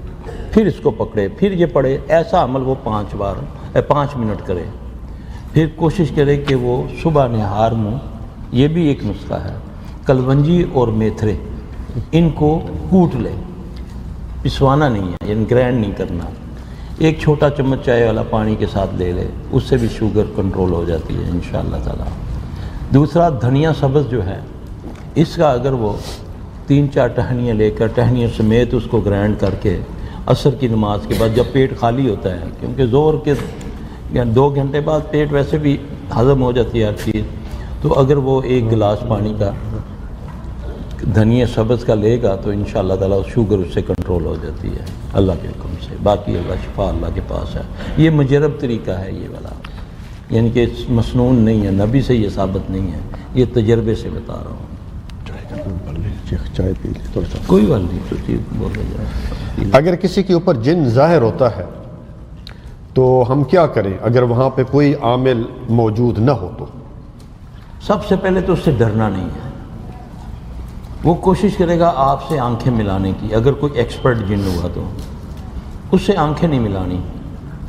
پھر اس کو پکڑے، پھر یہ پڑھے۔ ایسا عمل وہ 5 منٹ کرے، پھر کوشش کرے کہ وہ صبح نہار منہ، یہ بھی ایک نسخہ ہے، کلونجی اور میتھرے ان کو کوٹ لے، پسوانا نہیں ہے، یعنی گرینڈ نہیں کرنا، ایک چھوٹا چمچ چائے والا پانی کے ساتھ لے لے، اس سے بھی شوگر کنٹرول ہو جاتی ہے انشاءاللہ تعالی۔ دوسرا دھنیا سبز جو ہے، اس کا اگر وہ 3-4 ٹہنیاں لے کر ٹہنیوں سمیت اس کو گرینڈ کر کے عصر کی نماز کے بعد جب پیٹ خالی ہوتا ہے، کیونکہ زور کے 2 گھنٹے بعد پیٹ ویسے بھی ہضم ہو جاتی ہے ہر چیز، تو اگر وہ 1 گلاس پانی کا دھنیا سبز کا لے گا تو انشاءاللہ تعالی شوگر اس سے کنٹرول ہو جاتی ہے اللہ کے حکم سے۔ باقی اللہ شفا اللہ کے پاس ہے، یہ مجرب طریقہ ہے یہ والا، یعنی کہ مسنون نہیں ہے، نبی سے یہ ثابت نہیں ہے، یہ تجربے سے بتا رہا ہوں۔ چائے پی لیں تھوڑا سا۔ کوئی بات نہیں، تو چیز بول رہے ہیں۔ اگر کسی کے اوپر جن ظاہر ہوتا ہے تو ہم کیا کریں اگر وہاں پہ کوئی عامل موجود نہ ہو تو؟ سب سے پہلے تو اس سے ڈرنا نہیں ہے، وہ کوشش کرے گا آپ سے آنکھیں ملانے کی، اگر کوئی ایکسپرٹ جن ہوا تو اس سے آنکھیں نہیں ملانی،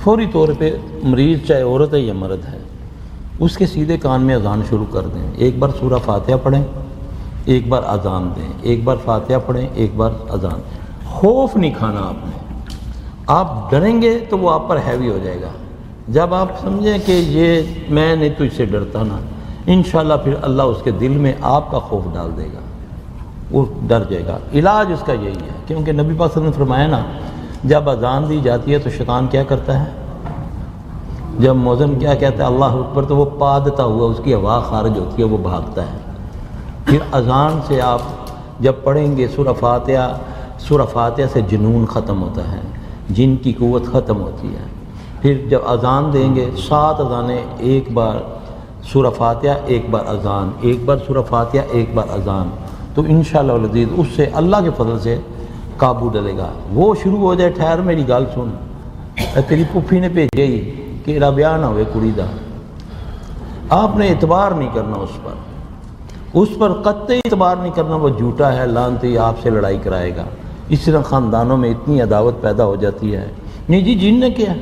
فوری طور پہ مریض چاہے عورت ہے یا مرد ہے اس کے سیدھے کان میں اذان شروع کر دیں، ایک بار سورہ فاتحہ پڑھیں، ایک بار اذان دیں، ایک بار فاتحہ پڑھیں، ایک بار اذان۔ خوف نہیں کھانا آپ نے، آپ ڈریں گے تو وہ آپ پر ہیوی ہو جائے گا، جب آپ سمجھیں کہ یہ میں نہیں تو اس سے ڈرتا نا، انشاءاللہ پھر اللہ اس کے دل میں آپ کا خوف ڈال دے گا، وہ ڈر جائے گا۔ علاج اس کا یہی ہے، کیونکہ نبی پاک صلی اللہ علیہ وسلم نے فرمایا نا، جب اذان دی جاتی ہے تو شیطان کیا کرتا ہے، جب مؤذن کیا کہتا ہے اللہ اکبر تو وہ پادتا ہوا اس کی آواز خارج ہوتی ہے، وہ بھاگتا ہے۔ پھر اذان سے آپ جب پڑھیں گے سورہ فاتحہ سے جنون ختم ہوتا ہے، جن کی قوت ختم ہوتی ہے۔ پھر جب اذان دیں گے 7 اذانیں، ایک بار سورہ فاتحہ، ایک بار اذان، ایک بار سورہ فاتحہ، ایک بار اذان، تو انشاءاللہ العزیز اس سے اللہ کے فضل سے قابو ڈلے گا۔ وہ شروع ہو جائے ٹھہر میری گل سن، تیری پھوپھی نے بھیجے ہی کہ میرا بیاہ نہ ہوئے کڑی دا، آپ نے اعتبار نہیں کرنا اس پر قطعی اعتبار نہیں کرنا، وہ جھوٹا ہے لعنتی، آپ سے لڑائی کرائے گا۔ اس طرح خاندانوں میں اتنی عداوت پیدا ہو جاتی ہے، نہیں جی جن نے کیا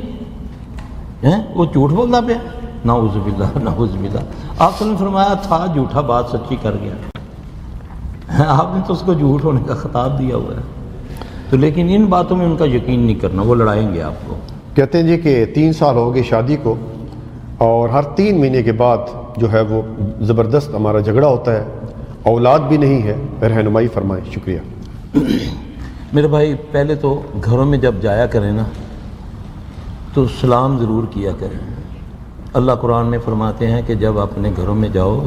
ہے، وہ جھوٹ بولتا پیا، نعوذ باللہ نعوذ باللہ۔ آپ نے فرمایا تھا جھوٹا، بات سچی کر گیا، آپ نے تو اس کو جھوٹ ہونے کا خطاب دیا ہوا ہے، تو لیکن ان باتوں میں ان کا یقین نہیں کرنا، وہ لڑائیں گے آپ کو۔ کہتے ہیں جی کہ 3 سال ہو گئے شادی کو، اور ہر 3 مہینے کے بعد جو ہے وہ زبردست ہمارا جھگڑا ہوتا ہے، اولاد بھی نہیں ہے، رہنمائی فرمائیں، شکریہ۔ میرے بھائی پہلے تو گھروں میں جب جایا کریں نا تو سلام ضرور کیا کریں۔ اللہ قرآن میں فرماتے ہیں کہ جب اپنے گھروں میں جاؤ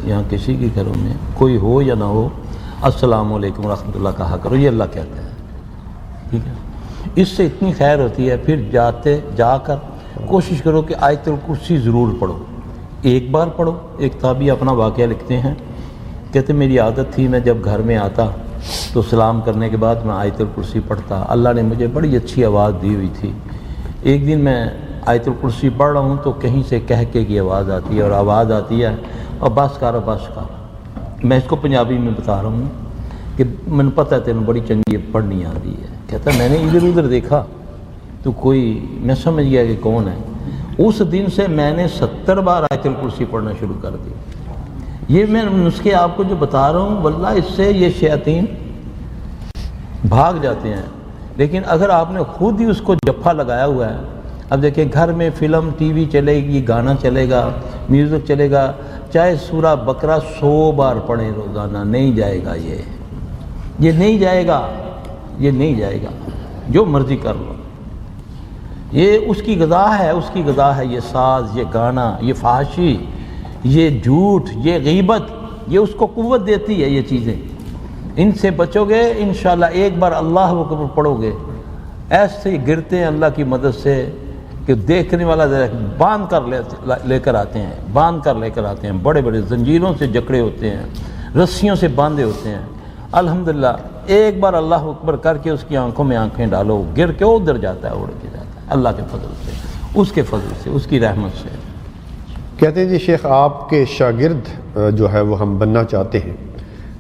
یا کسی کے گھروں میں کوئی ہو یا نہ ہو، السلام علیکم ورحمۃ اللہ کہا کرو، یہ اللہ کہتا ہے، ٹھیک ہے؟ اس سے اتنی خیر ہوتی ہے۔ پھر جا کر کوشش کرو کہ آیت الکرسی ضرور پڑھو، ایک بار پڑھو۔ ایک تابعی اپنا واقعہ لکھتے ہیں، کہتے میری عادت تھی میں جب گھر میں آتا تو سلام کرنے کے بعد میں آیت الکرسی پڑھتا، اللہ نے مجھے بڑی اچھی آواز دی ہوئی تھی۔ ایک دن میں آیت الکرسی پڑھ رہا ہوں تو کہیں سے کہکے کی آواز آتی ہے، اور آواز آتی ہے اور بس کر بس کر۔ میں اس کو پنجابی میں بتا رہا ہوں کہ میں نے پتہ ہے تینوں بڑی چنگی پڑھنی آتی ہے۔ کہتا میں نے ادھر ادھر دیکھا تو کوئی میں سمجھ گیا کہ کون ہے. اس دن سے میں نے 70 بار آیت الکرسی پڑھنا شروع کر دی. یہ میں نسخے آپ کو جو بتا رہا ہوں واللہ اس سے یہ شیاطین بھاگ جاتے ہیں. لیکن اگر آپ نے خود ہی اس کو جپھا لگایا ہوا ہے، اب دیکھیں گھر میں فلم ٹی وی چلے گی، گانا چلے گا، میوزک چلے گا، چاہے سورہ بقرہ 100 بار پڑھیں روزانہ، نہیں جائے گا. یہ نہیں جائے گا، یہ نہیں جائے گا. جو مرضی کر لو، یہ اس کی غذا ہے، اس کی غذا ہے. یہ ساز، یہ گانا، یہ فحاشی، یہ جھوٹ، یہ غیبت، یہ اس کو قوت دیتی ہے. یہ چیزیں ان سے بچو گے انشاءاللہ. ایک بار اللہ اکبر پڑھو گے، ایسے ہی گرتے ہیں اللہ کی مدد سے کہ دیکھنے والا باندھ کر لے کر آتے ہیں، باندھ کر لے کر آتے ہیں. بڑے بڑے زنجیروں سے جکڑے ہوتے ہیں، رسیوں سے باندھے ہوتے ہیں. الحمدللہ ایک بار اللہ اکبر کر کے اس کی آنکھوں میں آنکھیں ڈالو، گر کے ادھر جاتا ہے، اڑ کے جاتا ہے. اللہ کے فضل سے، اس کے فضل سے، اس کی رحمت سے. کہتے ہیں جی شیخ آپ کے شاگرد جو ہے وہ ہم بننا چاہتے ہیں،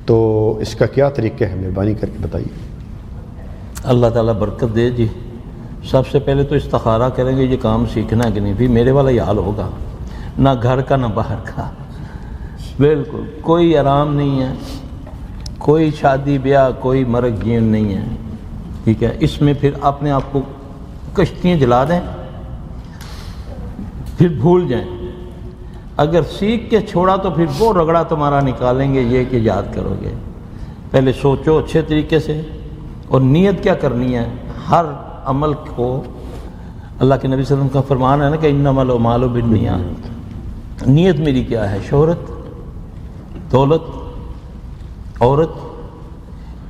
تو اس کا کیا طریقہ ہے، مہربانی کر کے بتائیے. اللہ تعالیٰ برکت دے جی. سب سے پہلے تو استخارہ کریں گے یہ کام سیکھنا ہے کہ نہیں. بھی میرے والا ہی حال ہوگا، نہ گھر کا نہ باہر کا، بالکل کوئی آرام نہیں ہے، کوئی شادی بیاہ، کوئی مرگ جین نہیں ہے. ٹھیک ہے، اس میں پھر اپنے آپ کو کشتیاں جلا دیں، پھر بھول جائیں. اگر سیکھ کے چھوڑا تو پھر وہ رگڑا تمہارا نکالیں گے یہ کہ یاد کرو گے. پہلے سوچو اچھے طریقے سے، اور نیت کیا کرنی ہے ہر عمل کو. اللہ کے نبی صلی اللہ علیہ وسلم کا فرمان ہے نا کہ انما الاعمال بالنیات. نیت میری کیا ہے؟ شہرت، دولت، عورت،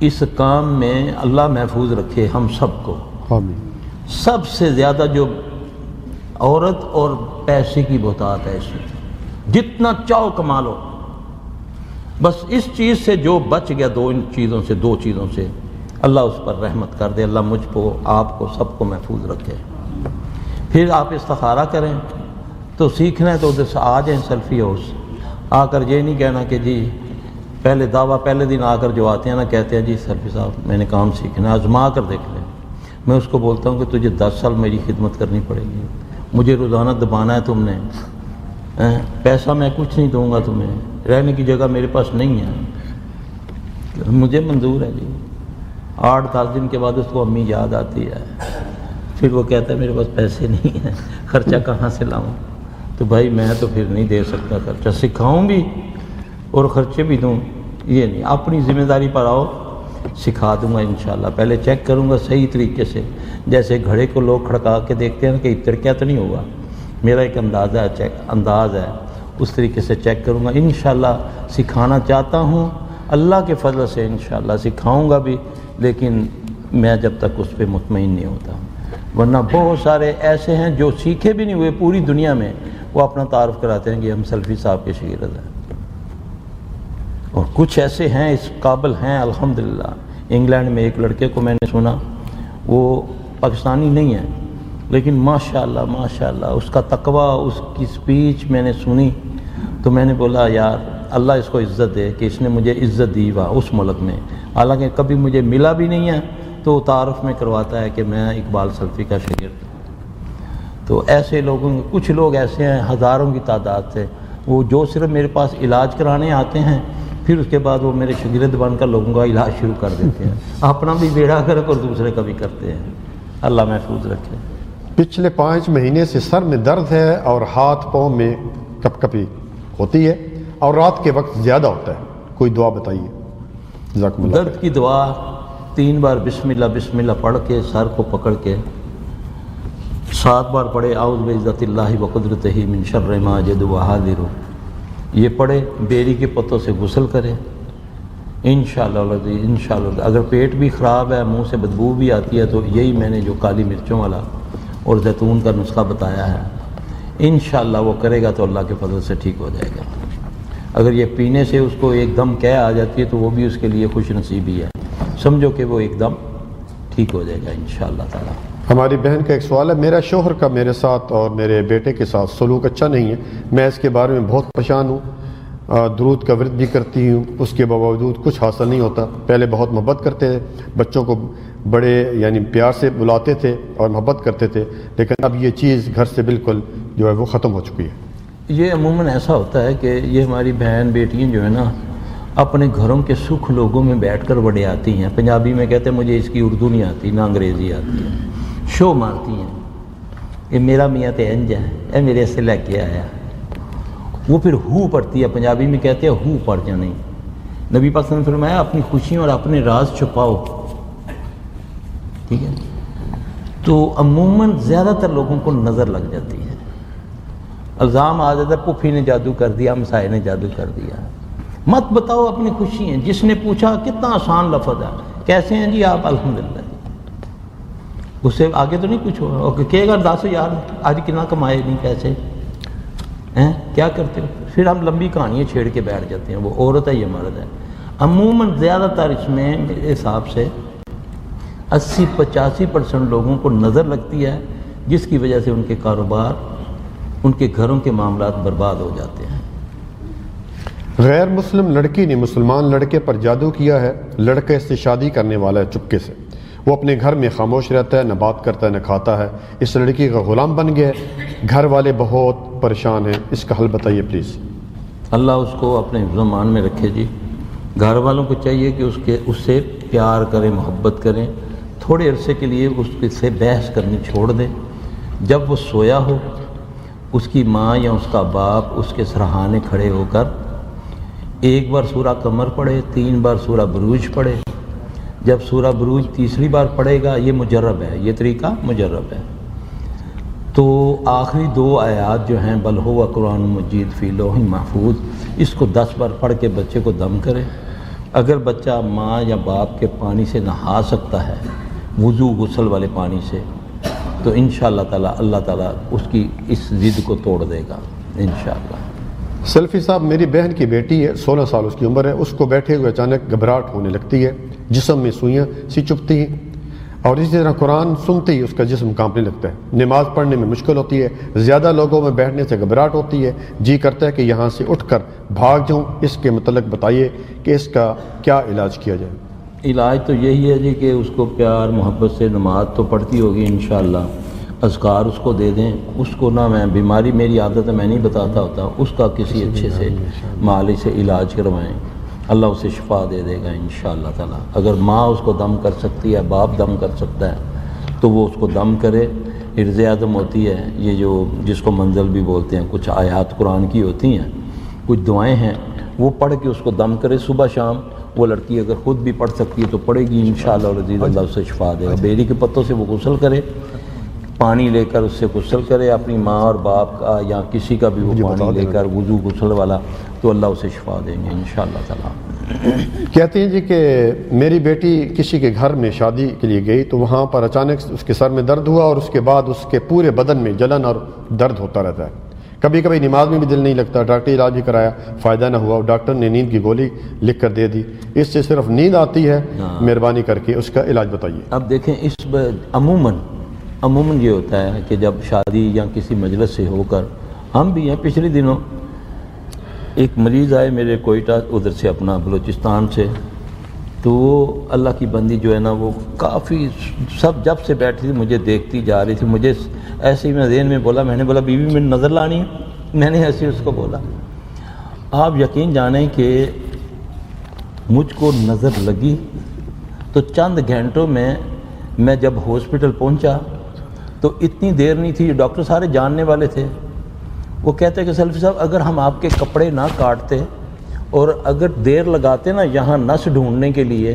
اس کام میں اللہ محفوظ رکھے ہم سب کو. آمین. سب سے زیادہ جو عورت اور پیسے کی بہتات ہے، اس میں جتنا چاہو کما لو، بس اس چیز سے جو بچ گیا، دو چیزوں سے اللہ اس پر رحمت کر دے. اللہ مجھ کو، آپ کو، سب کو محفوظ رکھے. پھر آپ استخارہ کریں. تو سیکھنا ہے تو ادھر سے آ جائیں سیلفی ہاؤس. آ کر یہ نہیں کہنا کہ جی پہلے پہلے دن آ کر جو آتے ہیں نا کہتے ہیں جی سیلفی صاحب میں نے کام سیکھنا ہے، آزما کر دیکھ لیں. میں اس کو بولتا ہوں کہ تجھے 10 سال میری خدمت کرنی پڑے گی. مجھے روزانہ دبانا ہے تم نے. پیسہ میں کچھ نہیں دوں گا تمہیں، رہنے کی جگہ میرے پاس نہیں ہے. مجھے منظور ہے جی. 8-10 دن کے بعد اس کو امی یاد آتی ہے. پھر وہ کہتا ہے میرے پاس پیسے نہیں ہیں، خرچہ کہاں سے لاؤں. تو بھائی میں تو پھر نہیں دے سکتا خرچہ. سکھاؤں بھی اور خرچے بھی دوں، یہ نہیں. اپنی ذمہ داری پر آؤ، سکھا دوں گا انشاءاللہ. پہلے چیک کروں گا صحیح طریقے سے، جیسے گھڑے کو لوگ کھڑکا کے دیکھتے ہیں نا کہ ترکیا تو نہیں ہوگا. میرا ایک انداز ہے، اس طریقے سے چیک کروں گا. انشاءاللہ سکھانا چاہتا ہوں، اللہ کے فضل سے انشاءاللہ سکھاؤں گا بھی، لیکن میں جب تک اس پہ مطمئن نہیں ہوتا. ورنہ بہت سارے ایسے ہیں جو سیکھے بھی نہیں ہوئے پوری دنیا میں، وہ اپنا تعارف کراتے ہیں کہ ہم سلفی صاحب کے شاگرد ہیں. اور کچھ ایسے ہیں اس قابل ہیں الحمدللہ. انگلینڈ میں ایک لڑکے کو میں نے سنا، وہ پاکستانی نہیں ہے لیکن ماشاءاللہ اس کا تقویٰ، اس کی سپیچ میں نے سنی تو میں نے بولا یار اللہ اس کو عزت دے کہ اس نے مجھے عزت دی وا اس ملک میں. حالانکہ کبھی مجھے ملا بھی نہیں ہے، تو تعارف میں کرواتا ہے کہ میں اقبال سلفی کا شاگرد ہوں. تو ایسے لوگوں، کچھ لوگ ایسے ہیں ہزاروں کی تعداد سے، وہ جو صرف میرے پاس علاج کرانے آتے ہیں، پھر اس کے بعد وہ میرے شاگرد بن کر لوگوں کا علاج شروع کر دیتے ہیں. اپنا بھی بیڑا گرک اور دوسرے کا بھی کرتے ہیں. اللہ محفوظ رکھے. پچھلے 5 مہینے سے سر میں درد ہے اور ہاتھ پاؤں میں کپ کپی ہوتی ہے اور رات کے وقت زیادہ ہوتا ہے، کوئی دعا بتائیے. جزاکم اللہ. درد کی دعا 3 بار بسم اللہ پڑھ کے سر کو پکڑ کے 7 بار پڑھے اعوذ بعزت اللہ وقدرتہ من شر ما اجد وحاذر. یہ پڑھے، بیری کے پتوں سے غسل کرے انشاءاللہ. اگر پیٹ بھی خراب ہے، منہ سے بدبو بھی آتی ہے، تو یہی میں نے جو کالی مرچوں والا اور زیتون کا نسخہ بتایا ہے انشاءاللہ وہ کرے گا تو اللہ کے فضل سے ٹھیک ہو جائے گا. اگر یہ پینے سے اس کو ایک دم کہہ آ جاتی ہے تو وہ بھی اس کے لیے خوش نصیبی ہے. سمجھو کہ وہ ایک دم ٹھیک ہو جائے گا انشاءاللہ تعالی. ہماری بہن کا ایک سوال ہے، میرا شوہر کا میرے ساتھ اور میرے بیٹے کے ساتھ سلوک اچھا نہیں ہے، میں اس کے بارے میں بہت پریشان ہوں. درود کا ورد بھی کرتی ہوں، اس کے باوجود کچھ حاصل نہیں ہوتا۔ پہلے بہت محبت کرتے تھے، بچوں کو بڑے یعنی پیار سے بلاتے تھے اور محبت کرتے تھے، لیکن اب یہ چیز گھر سے بالکل جو ہے وہ ختم ہو چکی ہے۔ یہ عموماً ایسا ہوتا ہے کہ یہ ہماری بہن بیٹیاں جو ہے نا اپنے گھروں کے سکھ لوگوں میں بیٹھ کر بڑے آتی ہیں۔ پنجابی میں کہتے ہیں مجھے اس کی اردو نہیں آتی نہ انگریزی آتی ہے، شو مارتی ہیں، یہ میرا میاں تے انج ہے، اے میرے سے لے کے آیا۔ وہ پھر ہو پڑتی ہے، پنجابی میں کہتے ہیں ہو پڑ جانے۔ نبی پاک صلی اللہ علیہ وسلم نے فرمایا اپنی خوشیوں اور اپنے راز چھپاؤ، ٹھیک ہے؟ تو عموماً زیادہ تر لوگوں کو نظر لگ جاتی ہے، الزام آ جاتا ہے پھوپھی نے جادو کر دیا، ہمسائے نے جادو کر دیا۔ مت بتاؤ اپنی خوشی ہیں۔ جس نے پوچھا کتنا آسان لفظ ہے، کیسے ہیں جی آپ؟ الحمدللہ۔ اس سے آگے تو نہیں کچھ ہو کہ گا 10 یار آج کتنا کمائے نہیں پیسے ہیں، کیا کرتے ہو؟ پھر ہم لمبی کہانیاں چھیڑ کے بیٹھ جاتے ہیں، وہ عورت ہے یہ مرد ہے۔ عموماً زیادہ تر اس میں میرے حساب سے 80-85% لوگوں کو نظر لگتی ہے، جس کی وجہ سے ان کے کاروبار، ان کے گھروں کے معاملات برباد ہو جاتے ہیں۔ غیر مسلم لڑکی نے مسلمان لڑکے پر جادو کیا ہے، لڑکا اس سے شادی کرنے والا ہے چپکے سے، وہ اپنے گھر میں خاموش رہتا ہے، نہ بات کرتا ہے نہ کھاتا ہے، اس لڑکی کا غلام بن گیا ہے، گھر والے بہت پریشان ہیں، اس کا حل بتائیے پلیز۔ اللہ اس کو اپنے حفظ و امان میں رکھے جی۔ گھر والوں کو چاہیے کہ اس سے پیار کریں، محبت کریں، تھوڑے عرصے کے لیے اس سے بحث کرنی چھوڑ دیں۔ جب وہ سویا ہو اس کی ماں یا اس کا باپ اس کے سرہانے کھڑے ہو کر 1 بار سورہ قمر پڑھے، 3 بار سورہ بروج پڑھے۔ جب سورہ بروج تیسری بار پڑھے گا، یہ مجرب ہے، یہ طریقہ مجرب ہے، تو آخری 2 آیات جو ہیں بل ہوا قرآن مجید فی لوح محفوظ، اس کو 10 بار پڑھ کے بچے کو دم کرے۔ اگر بچہ ماں یا باپ کے پانی سے نہا سکتا ہے، وضو غسل والے پانی سے، تو انشاءاللہ تعالی اللہ تعالیٰ اس کی اس ضد کو توڑ دے گا انشاءاللہ۔ سلفی صاحب، میری بہن کی بیٹی ہے، 16 سال اس کی عمر ہے، اس کو بیٹھے ہوئے اچانک گھبراہٹ ہونے لگتی ہے، جسم میں سوئیاں سی چبھتی ہیں، اور اسی طرح قرآن سنتے ہی اس کا جسم کانپنے لگتا ہے، نماز پڑھنے میں مشکل ہوتی ہے، زیادہ لوگوں میں بیٹھنے سے گھبراہٹ ہوتی ہے، جی کرتا ہے کہ یہاں سے اٹھ کر بھاگ جاؤں۔ اس کے متعلق بتائیے کہ اس کا کیا علاج کیا جائے؟ علاج تو یہی ہے جی کہ اس کو پیار محبت سے، نماز تو پڑھتی ہوگی انشاءاللہ، اذکار اس کو دے دیں، اس کو نہ میں بیماری میری عادت ہے میں نہیں بتاتا ہوتا، اس کا کسی اچھے سے مالی سے علاج کروائیں، اللہ اسے شفا دے دے گا انشاءاللہ تعالی۔ اگر ماں اس کو دم کر سکتی ہے، باپ دم کر سکتا ہے، تو وہ اس کو دم کرے۔ عرض اعظم ہوتی ہے، یہ جو جس کو منزل بھی بولتے ہیں، کچھ آیات قرآن کی ہوتی ہیں، کچھ دعائیں ہیں، وہ پڑھ کے اس کو دم کرے صبح شام۔ وہ لڑکی اگر خود بھی پڑھ سکتی ہے تو پڑھے گی انشاءاللہ العزیز، اللہ اسے شفا دے گا۔ بیری کے پتوں سے وہ غسل کرے، پانی لے کر اس سے غسل کرے، اپنی ماں اور باپ کا یا کسی کا بھی وہ پانی لے کر وضو غسل والا، تو اللہ اسے شفا دیں گے انشاءاللہ تعالی۔ کہتے ہیں جی کہ میری بیٹی کسی کے گھر میں شادی کے لیے گئی تو وہاں پر اچانک اس کے سر میں درد ہوا، اور اس کے بعد اس کے پورے بدن میں جلن اور درد ہوتا رہتا ہے، کبھی کبھی نماز میں بھی دل نہیں لگتا، ڈاکٹری علاج بھی کرایا، فائدہ نہ ہوا، ڈاکٹر نے نیند کی گولی لکھ کر دے دی، اس سے صرف نیند آتی ہے، مہربانی کر کے اس کا علاج بتائیے۔ اب دیکھیں اس عموماً یہ ہوتا ہے کہ جب شادی یا کسی مجلس سے ہو کر، ہم بھی ہیں، پچھلے دنوں ایک مریض آئے میرے کوئٹہ ادھر سے اپنا بلوچستان سے، تو وہ اللہ کی بندی جو ہے نا وہ کافی سب جب سے بیٹھی تھی مجھے دیکھتی جا رہی تھی، مجھے ایسے ہی میں ذہن میں بولا، میں نے بولا بیوی میں نظر لانی ہے، میں نے ایسے اس کو بولا۔ آپ یقین جانیں کہ مجھ کو نظر لگی تو چند گھنٹوں میں جب ہاسپٹل پہنچا تو اتنی دیر نہیں تھی، ڈاکٹر سارے جاننے والے تھے، وہ کہتے کہ سلفی صاحب اگر ہم آپ کے کپڑے نہ کاٹتے اور اگر دیر لگاتے نا یہاں نس ڈھونڈنے کے لیے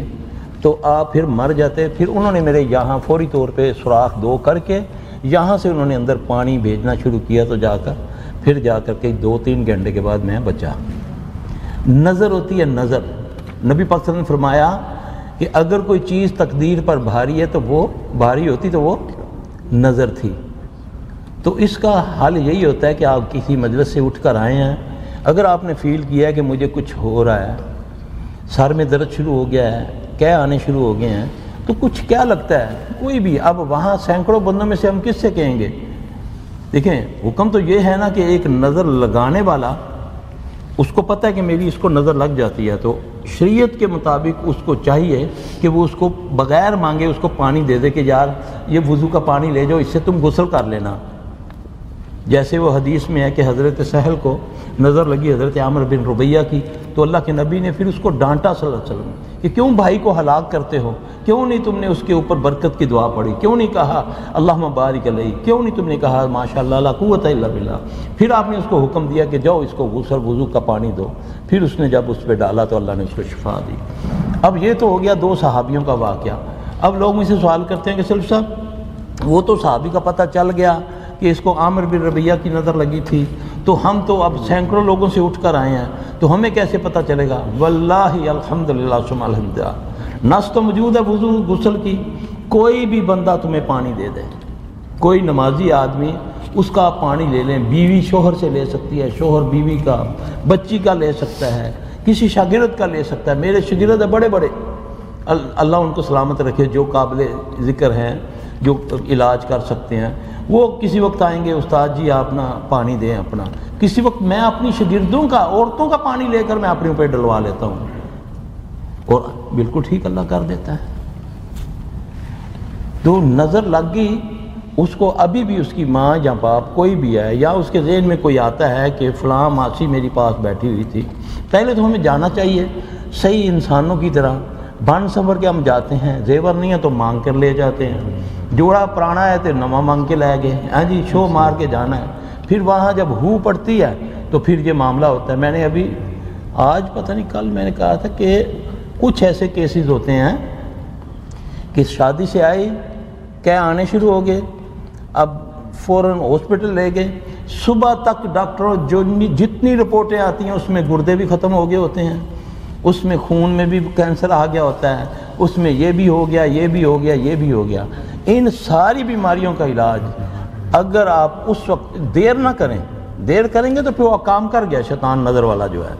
تو آپ پھر مر جاتے۔ پھر انہوں نے میرے یہاں فوری طور پہ سوراخ 2 کر کے یہاں سے انہوں نے اندر پانی بھیجنا شروع کیا، تو پھر جا کر کے 2-3 گھنٹے کے بعد میں بچا۔ نظر ہوتی ہے نظر، نبی پاک صلی اللہ علیہ وسلم نے فرمایا کہ اگر کوئی چیز تقدیر پر بھاری ہے تو وہ بھاری ہوتی تو وہ نظر تھی۔ تو اس کا حل یہی ہوتا ہے کہ آپ کسی مجلس سے اٹھ کر آئے ہیں، اگر آپ نے فیل کیا ہے کہ مجھے کچھ ہو رہا ہے، سر میں درد شروع ہو گیا ہے، کیا آنے شروع ہو گئے ہیں، تو کچھ کیا لگتا ہے کوئی بھی، اب وہاں سینکڑوں بندوں میں سے ہم کس سے کہیں گے؟ دیکھیں حکم تو یہ ہے نا کہ ایک نظر لگانے والا اس کو پتہ ہے کہ میری اس کو نظر لگ جاتی ہے، تو شریعت کے مطابق اس کو چاہیے کہ وہ اس کو بغیر مانگے اس کو پانی دے دے کہ یار یہ وضو کا پانی لے جاؤ، اس سے تم غسل کر لینا۔ جیسے وہ حدیث میں ہے کہ حضرت سہل کو نظر لگی حضرت عامر بن ربیہ کی، تو اللہ کے نبی نے پھر اس کو ڈانٹا صلی اللہ علیہ وسلم کہ کیوں بھائی کو ہلاک کرتے ہو، کیوں نہیں تم نے اس کے اوپر برکت کی دعا پڑھی، کیوں نہیں کہا اللہم بارک علیہ، کیوں نہیں تم نے کہا ماشاءاللہ لا قوت الا باللہ۔ پھر آپ نے اس کو حکم دیا کہ جاؤ اس کو غسل وضو کا پانی دو، پھر اس نے جب اس پہ ڈالا تو اللہ نے اس کو شفا دی۔ اب یہ تو ہو گیا دو صحابیوں کا واقعہ۔ اب لوگ مجھ سے سوال کرتے ہیں کہ سلف صاحب وہ تو صحابی کا پتہ چل گیا کہ اس کو عامر بن ربیہ کی نظر لگی تھی، تو ہم تو اب سینکڑوں لوگوں سے اٹھ کر آئے ہیں، تو ہمیں کیسے پتہ چلے گا؟ واللہ الحمدللہ ثم الحمدللہ، نص تو موجود ہے وضو غسل کی۔ کوئی بھی بندہ تمہیں پانی دے دے، کوئی نمازی آدمی، اس کا آپ پانی لے لیں، بیوی شوہر سے لے سکتی ہے، شوہر بیوی کا، بچی کا لے سکتا ہے، کسی شاگرد کا لے سکتا ہے۔ میرے شاگرد بڑے بڑے، اللہ ان کو سلامت رکھے، جو قابل ذکر ہیں، جو علاج کر سکتے ہیں، وہ کسی وقت آئیں گے استاد جی آپ نا پانی دیں اپنا، کسی وقت میں اپنی شاگردوں کا، عورتوں کا پانی لے کر میں اپنے اوپر ڈلوا لیتا ہوں، اور بالکل ٹھیک اللہ کر دیتا ہے۔ تو نظر لگ گئی اس کو، ابھی بھی اس کی ماں یا باپ کوئی بھی ہے، یا اس کے ذہن میں کوئی آتا ہے کہ فلاں ماسی میری پاس بیٹھی ہوئی تھی، پہلے تو ہمیں جانا چاہیے صحیح انسانوں کی طرح، بن سنور کے ہم جاتے ہیں، زیور نہیں ہے تو مانگ کر لے جاتے ہیں، جوڑا پرانا ہے تو نواں مانگ کے لے گئے، ہاں جی شو مار کے جانا ہے۔ پھر وہاں جب ہو پڑتی ہے تو پھر یہ معاملہ ہوتا ہے۔ میں نے ابھی آج پتہ نہیں کل میں نے کہا تھا کہ کچھ ایسے کیسز ہوتے ہیں کہ شادی سے آئی کہ آنے شروع ہو گئے، اب فوراً ہاسپٹل لے گئے، صبح تک ڈاکٹروں جو جتنی رپورٹیں آتی ہیں اس میں گردے بھی ختم ہو گئے ہوتے ہیں، اس میں خون میں بھی کینسر آ گیا ہوتا ہے، اس میں یہ بھی ہو گیا، یہ بھی ہو گیا، یہ بھی ہو گیا۔ ان ساری بیماریوں کا علاج اگر آپ اس وقت دیر نہ کریں، دیر کریں گے تو پھر وہ کام کر گیا شیطان نظر والا جو ہے،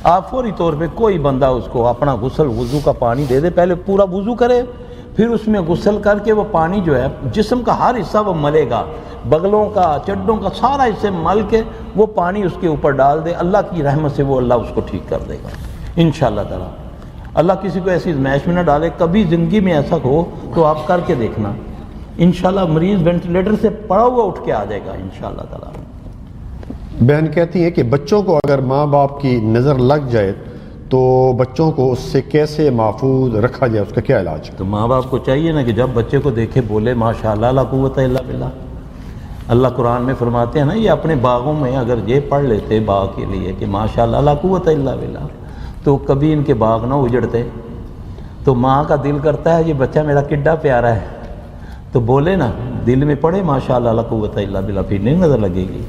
آپ فوری طور پہ کوئی بندہ اس کو اپنا غسل وضو کا پانی دے دے، پہلے پورا وضو کرے، پھر اس میں غسل کر کے وہ پانی جو ہے جسم کا ہر حصہ وہ ملے گا، بغلوں کا، چڈوں کا، سارا حصے مل کے وہ پانی اس کے اوپر ڈال دے، اللہ کی رحمت سے وہ اللہ اس کو ٹھیک کر دے گا انشاءاللہ تعالی۔ اللہ کسی کو ایسی ازمائش میں نہ ڈالے، کبھی زندگی میں ایسا ہو تو آپ کر کے دیکھنا، انشاءاللہ مریض وینٹیلیٹر سے پڑا ہوا اٹھ کے آ جائے گا انشاءاللہ تعالی۔ بہن کہتی ہیں کہ بچوں کو اگر ماں باپ کی نظر لگ جائے تو بچوں کو اس سے کیسے محفوظ رکھا جائے، اس کا کیا علاج ہے؟ تو ماں باپ کو چاہیے نا کہ جب بچے کو دیکھے بولے ماشاءاللہ لا قوت الا باللہ۔ اللہ قرآن میں فرماتے ہیں نا، یہ اپنے باغوں میں اگر یہ پڑھ لیتے باغ کے لیے کہ ماشاءاللہ لا قوت الا باللہ، تو کبھی ان کے باغ نہ اجڑتے۔ تو ماں کا دل کرتا ہے یہ بچہ میرا کڈا پیارا ہے، تو بولے نا، دل میں پڑھے ماشاءاللہ لا قوت الا باللہ، پھر نہیں نظر لگے گی۔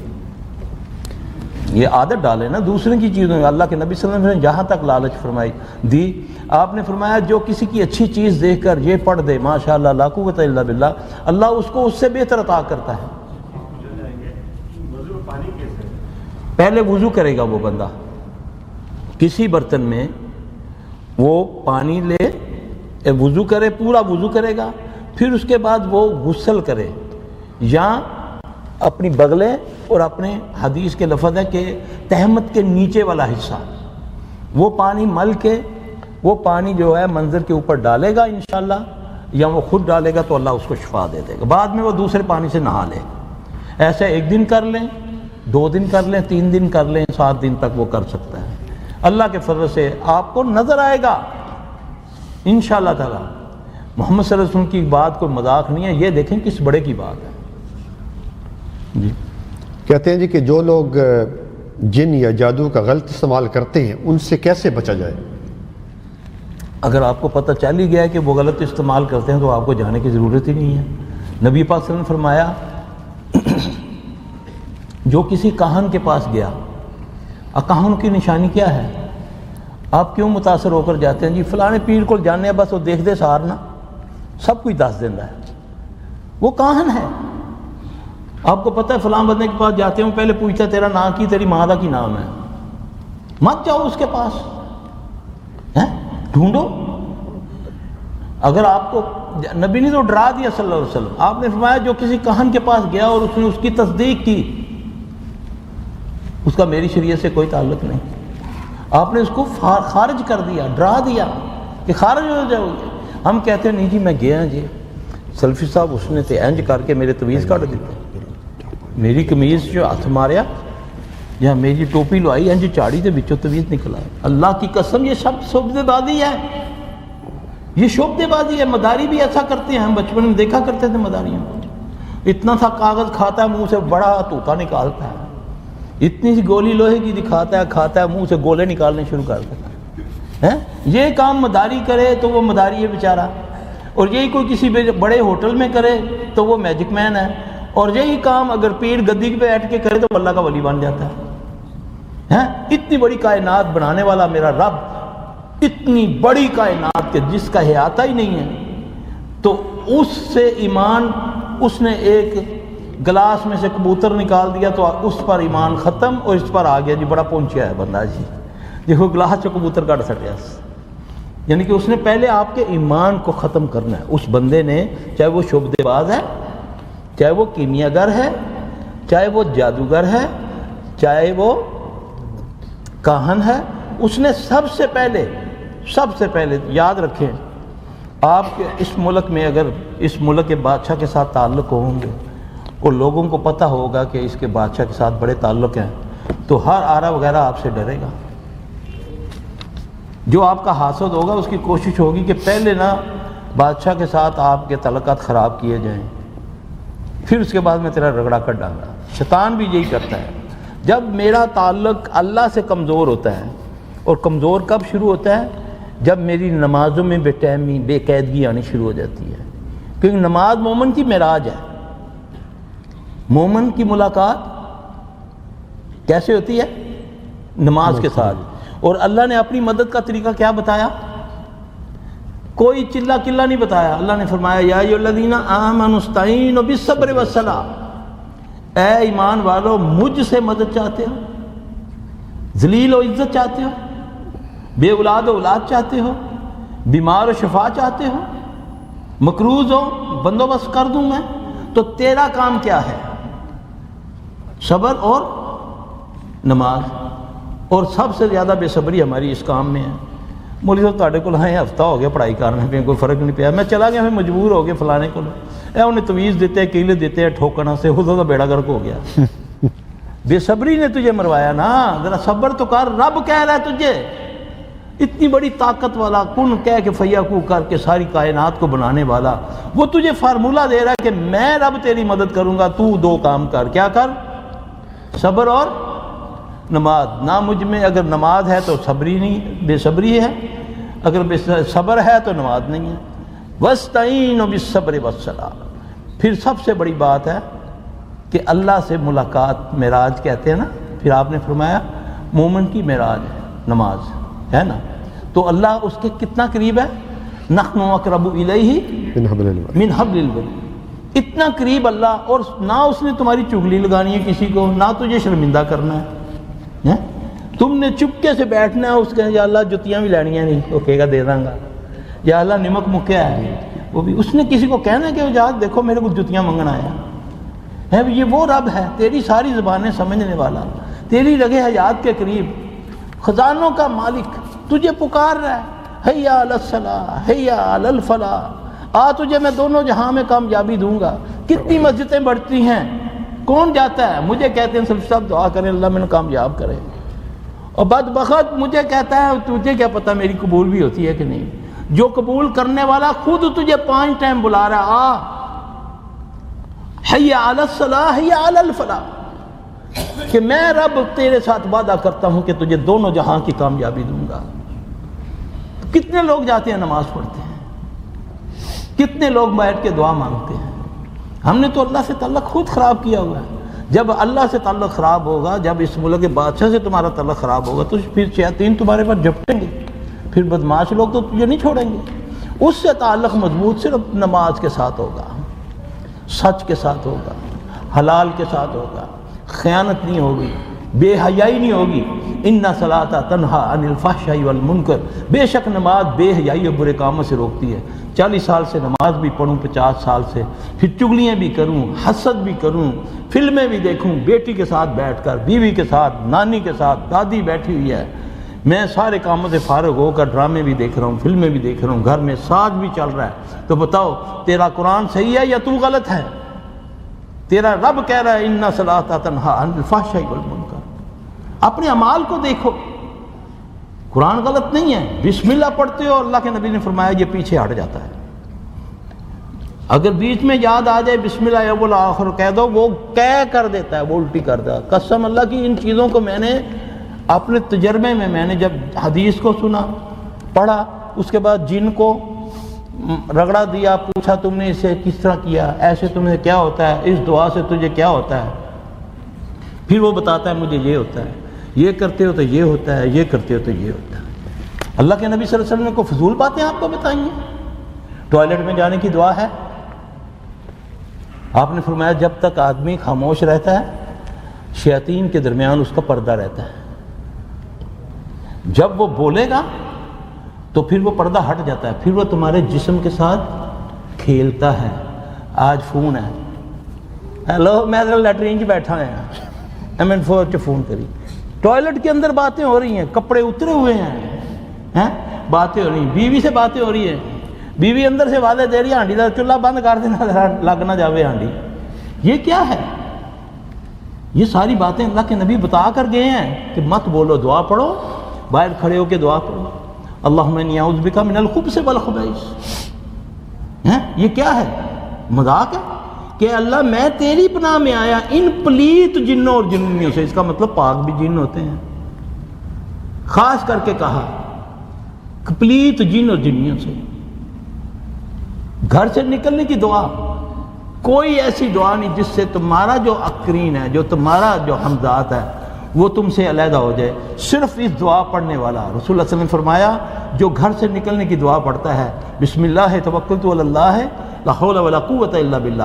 یہ عادت ڈالے نا دوسرے کی چیزوں میں۔ اللہ کے نبی صلی اللہ علیہ وسلم نے جہاں تک لالچ فرمائی دی، آپ نے فرمایا جو کسی کی اچھی چیز دیکھ کر یہ پڑھ دے ماشاءاللہ لا قوت الا باللہ، اللہ اس کو اس سے بہتر عطا کرتا ہے۔ پہلے وضو کرے گا وہ بندہ، کسی برتن میں وہ پانی لے، وضو کرے، پورا وضو کرے گا، پھر اس کے بعد وہ غسل کرے، یا اپنی بغلیں اور اپنے حدیث کے لفظ ہے کہ تہمت کے نیچے والا حصہ وہ پانی مل کے وہ پانی جو ہے منظر کے اوپر ڈالے گا انشاءاللہ، یا وہ خود ڈالے گا تو اللہ اس کو شفا دے دے گا۔ بعد میں وہ دوسرے پانی سے نہا لے، ایسے 1 دن کر لیں، 2 دن کر لیں، 3 دن کر لیں، 7 دن تک وہ کر سکتا ہے۔ اللہ کے فضل سے آپ کو نظر آئے گا انشاءاللہ تعالی۔ محمد صلی اللہ علیہ وسلم کی بات کوئی مذاق نہیں ہے، یہ دیکھیں کس بڑے کی بات ہے۔ جی کہتے ہیں جی کہ جو لوگ جن یا جادو کا غلط استعمال کرتے ہیں ان سے کیسے بچا جائے؟ اگر آپ کو پتہ چل ہی گیا ہے کہ وہ غلط استعمال کرتے ہیں تو آپ کو جانے کی ضرورت ہی نہیں ہے۔ نبی پاک صلی اللہ علیہ وسلم نے فرمایا جو کسی کاہن کے پاس گیا، کاہن کی نشانی کیا ہے؟ آپ کیوں متاثر ہو کر جاتے ہیں؟ جی فلانے پیر کو جانے بس وہ دیکھ دے سارنا سب کچھ دس دینا ہے، وہ کاہن ہے۔ آپ کو پتہ ہے فلاں بندے کے پاس جاتے ہوں، پہلے پوچھتا ہے تیرا نام کی، تیری ماں کا کی نام ہے، مت جاؤ اس کے پاس، ڈھونڈو۔ اگر آپ کو نبی نے تو ڈرا دیا صلی اللہ علیہ وسلم، آپ نے فرمایا جو کسی کاہن کے پاس گیا اور اس نے اس کی تصدیق کی، اس کا میری شریعت سے کوئی تعلق نہیں. آپ نے اس کو خارج کر دیا, ڈرا دیا کہ خارج ہو جاؤ گے. ہم کہتے ہیں نہیں جی میں گیا جی سلفی صاحب اس نے تے انج کر کے میرے تویز کٹ دیتے, میری قمیض جو ہاتھ ماریا یا میری ٹوپی لوائی انج چاڑی دے بچوں تویز نکلا. اللہ کی قسم یہ سب شعبدے بازی ہے, یہ شعبدے بازی ہے. مداری بھی ایسا کرتے ہیں, ہم بچپن میں دیکھا کرتے تھے مداریوں کو, اتنا سا کاغذ کھاتا ہے منہ سے بڑا طوطا نکالتا ہے, اتنی سی گولی لوہے کی دکھاتا ہے, کھاتا ہے منہ سے گولے نکالنے شروع کر دیتا ہے. یہ کام مداری کرے تو وہ مداری ہے بیچارہ, اور یہی کوئی کسی بڑے ہوٹل میں کرے تو وہ میجک مین ہے, اور یہی کام اگر پیر گدی پہ بیٹھ کے کرے تو اللہ کا ولی بن جاتا ہے. اتنی بڑی کائنات بنانے والا میرا رب, اتنی بڑی کائنات کے جس کا احاطہ ہی نہیں ہے, تو اس سے ایمان, اس نے ایک گلاس میں سے کبوتر نکال دیا تو اس پر ایمان ختم, اور اس پر آ گیا جی بڑا پہنچیا ہے بندہ جی, دیکھو گلاس سے کبوتر کاٹ سکیا. یعنی کہ اس نے پہلے آپ کے ایمان کو ختم کرنا ہے. اس بندے نے, چاہے وہ شعبدے باز ہے, چاہے وہ کیمیا گر ہے, چاہے وہ جادوگر ہے, چاہے وہ کاہن ہے, اس نے سب سے پہلے یاد رکھیں, آپ کے اس ملک میں اگر اس ملک کے بادشاہ کے ساتھ تعلق ہوں گے اور لوگوں کو پتہ ہوگا کہ اس کے بادشاہ کے ساتھ بڑے تعلق ہیں, تو ہر آرا وغیرہ آپ سے ڈرے گا. جو آپ کا حاسد ہوگا اس کی کوشش ہوگی کہ پہلے نہ بادشاہ کے ساتھ آپ کے تعلقات خراب کیے جائیں, پھر اس کے بعد میں تیرا رگڑا کر ڈالوں گا. شیطان بھی یہی کرتا ہے. جب میرا تعلق اللہ سے کمزور ہوتا ہے, اور کمزور کب شروع ہوتا ہے؟ جب میری نمازوں میں بے ٹائمی, بے قیدگی آنی شروع ہو جاتی ہے. کیونکہ نماز مومن کی معراج ہے. مومن کی ملاقات کیسے ہوتی ہے؟ نماز کے ساتھ. اور اللہ نے اپنی مدد کا طریقہ کیا بتایا؟ کوئی چلا کلا نہیں بتایا. اللہ نے فرمایا یا ایھا الذین آمنوا استعینوا بالصبر والصلاۃ, اے ایمان والو مجھ سے مدد چاہتے ہو, ذلیل و عزت چاہتے ہو, بے اولاد و اولاد چاہتے ہو, بیمار و شفا چاہتے ہو, مقروض ہو بندوبست کر دوں میں, تو تیرا کام کیا ہے؟ صبر اور نماز. اور سب سے زیادہ بے صبری ہماری اس کام میں ہے. مولوی صاحب تاڑے کو لائیں ہفتہ ہو گیا پڑھائی کرنے پہ, کوئی فرق نہیں پیا, میں چلا گیا, میں مجبور ہو گیا فلانے کو, انہیں تویز دیتے ہیں, کیلے دیتے ہیں, ٹھوکنا سے خود کا بیڑا گرک ہو گیا. بے صبری نے تجھے مروایا نا, ذرا صبر تو کر. رب کہہ رہا ہے تجھے, اتنی بڑی طاقت والا, کن کہہ کے فیکون کر کے ساری کائنات کو بنانے والا, وہ تجھے فارمولہ دے رہا ہے کہ میں رب تیری مدد کروں گا, تو دو کام کر. کیا کر؟ صبر اور نماز. نہ مجھ میں اگر نماز ہے تو صبری نہیں, بے صبری ہے, اگر بے صبر ہے تو نماز نہیں ہے. وَاسْتَعِینُوا بِالصَّبْرِ وَالصَّلَاةِ. پھر سب سے بڑی بات ہے کہ اللہ سے ملاقات, معراج کہتے ہیں نا. پھر آپ نے فرمایا مومن کی معراج ہے نماز, ہے نا. تو اللہ اس کے کتنا قریب ہے؟ نحن اقرب الیہ من حبل الورید. اتنا قریب اللہ, اور نہ اس نے تمہاری چگلی لگانی ہے کسی کو, نہ تجھے شرمندہ کرنا ہے. تم نے چپکے سے بیٹھنا ہے, اس کے یا اللہ جتیاں بھی لینی ہیں, نہیں وہ کہے گا دے داں گا, یا اللہ نمک مکیا ہے, وہ بھی اس نے کسی کو کہنا ہے کہ جا دیکھو میرے کو جتیاں منگنا ہے. یہ وہ رب ہے تیری ساری زبانیں سمجھنے والا, تیری رگے حیات کے قریب, خزانوں کا مالک, تجھے پکار رہا ہے, حیا علی الصلاۃ حیا علی الفلاح, آ تجھے میں دونوں جہاں میں کامیابی دوں گا. کتنی مسجدیں بڑھتی ہیں, کون جاتا ہے؟ مجھے کہتے ہیں صرف سب دعا کریں اللہ میں نے کامیاب کرے, اور بدبخت مجھے کہتا ہے تجھے کیا پتہ میری قبول بھی ہوتی ہے کہ نہیں. جو قبول کرنے والا خود تجھے 5 ٹائم بلا رہا, آ حیا علی الصلاۃ حیا علی الفلاح, کہ میں رب تیرے ساتھ وعدہ کرتا ہوں کہ تجھے دونوں جہاں کی کامیابی دوں گا. کتنے لوگ جاتے ہیں نماز پڑھتے ہیں, کتنے لوگ بیٹھ کے دعا مانگتے ہیں. ہم نے تو اللہ سے تعلق خود خراب کیا ہوا ہے. جب اللہ سے تعلق خراب ہوگا, جب اس ملک کے بادشاہ سے تمہارا تعلق خراب ہوگا, تو پھر شیاطین تمہارے پر جھپٹیں گے, پھر بدماش لوگ تو تجھے نہیں چھوڑیں گے. اس سے تعلق مضبوط صرف نماز کے ساتھ ہوگا, سچ کے ساتھ ہوگا, حلال کے ساتھ ہوگا, خیانت نہیں ہوگی, بے حیائی نہیں ہوگی. ان صلاۃ تنہا عن الفحشاء والمنکر, بے شک نماز بے حیائی اور برے کاموں سے روکتی ہے. 40 سال سے نماز بھی پڑھوں، 50 سال سے، پھر چغلیاں بھی کروں، حسد بھی کروں، فلمیں بھی دیکھوں، بیٹی کے ساتھ بیٹھ کر، بیوی کے ساتھ، نانی کے ساتھ، دادی بیٹھی ہوئی ہے، میں سارے کاموں سے فارغ ہو کر ڈرامے بھی دیکھ رہا ہوں، فلمیں بھی دیکھ رہا ہوں، گھر میں ساز بھی چل رہا ہے، تو بتاؤ تیرا قرآن صحیح ہے یا تو غلط ہے؟ تیرا رب کہہ رہا ہے ان الصلاۃ تنہی عن الفحشاء والمنکر۔ اپنے اعمال کو دیکھو، قرآن غلط نہیں ہے، بسم اللہ پڑھتے ہو، اللہ کے نبی نے فرمایا یہ پیچھے ہٹ جاتا ہے۔ اگر بیچ میں یاد آ جائے بسم اللہ اول آخر کہہ دو، وہ کر دیتا ہے، وہ الٹی کر دیتا ہے۔ قسم اللہ کی ان چیزوں کو میں نے اپنے تجربے میں نے جب حدیث کو سنا، پڑھا، اس کے بعد جن کو رگڑا دیا، پوچھا تم نے اسے کس طرح کیا، ایسے تمہیں کیا ہوتا ہے، اس دعا سے تجھے کیا ہوتا ہے، پھر وہ بتاتا ہے مجھے یہ ہوتا ہے، یہ کرتے ہو تو یہ ہوتا ہے، یہ کرتے ہو تو یہ ہوتا ہے۔ اللہ کے نبی صلی اللہ علیہ وسلم نے کوئی فضول باتیں آپ کو بتائیں گے؟ ٹوائلٹ میں جانے کی دعا ہے، آپ نے فرمایا جب تک آدمی خاموش رہتا ہے شیاطین کے درمیان اس کا پردہ رہتا ہے، جب وہ بولے گا تو پھر وہ پردہ ہٹ جاتا ہے، پھر وہ تمہارے جسم کے ساتھ کھیلتا ہے۔ آج فون ہے، ہیلو میں لیٹرین بیٹھا ہوں، M4 فون کری، ٹوائلٹ کے اندر باتیں ہو رہی ہیں، کپڑے اترے ہوئے ہیں، باتیں ہو رہی ہیں، بیوی سے باتیں ہو رہی ہیں، بیوی اندر سے والے دے رہی ہے ہانڈی کا چولہا بند کر دینا، لگ نہ جاوے ہانڈی۔ یہ کیا ہے؟ یہ ساری باتیں اللہ کے نبی بتا کر گئے ہیں کہ مت بولو، دعا پڑھو، باہر کھڑے ہو کے دعا پڑھو، اللہم انی اعوذ بک من الخبث والخبائث۔ یہ کیا ہے؟ مذاق ہے کہ اللہ میں تیری پناہ میں آیا ان پلیت جنوں اور جنیوں سے، اس کا مطلب پاک بھی جن ہوتے ہیں، خاص کر کے کہا پلیت جن اور جنیوں سے۔ گھر سے نکلنے کی دعا، کوئی ایسی دعا نہیں جس سے تمہارا جو اقرین ہے، جو تمہارا جو حمزات ہے وہ تم سے علیحدہ ہو جائے، صرف اس دعا پڑھنے والا۔ رسول اللہ صلی اللہ علیہ وسلم نے فرمایا جو گھر سے نکلنے کی دعا پڑھتا ہے بسم اللہ توکلت علی اللہ لا حول ولا قوت الا باللہ،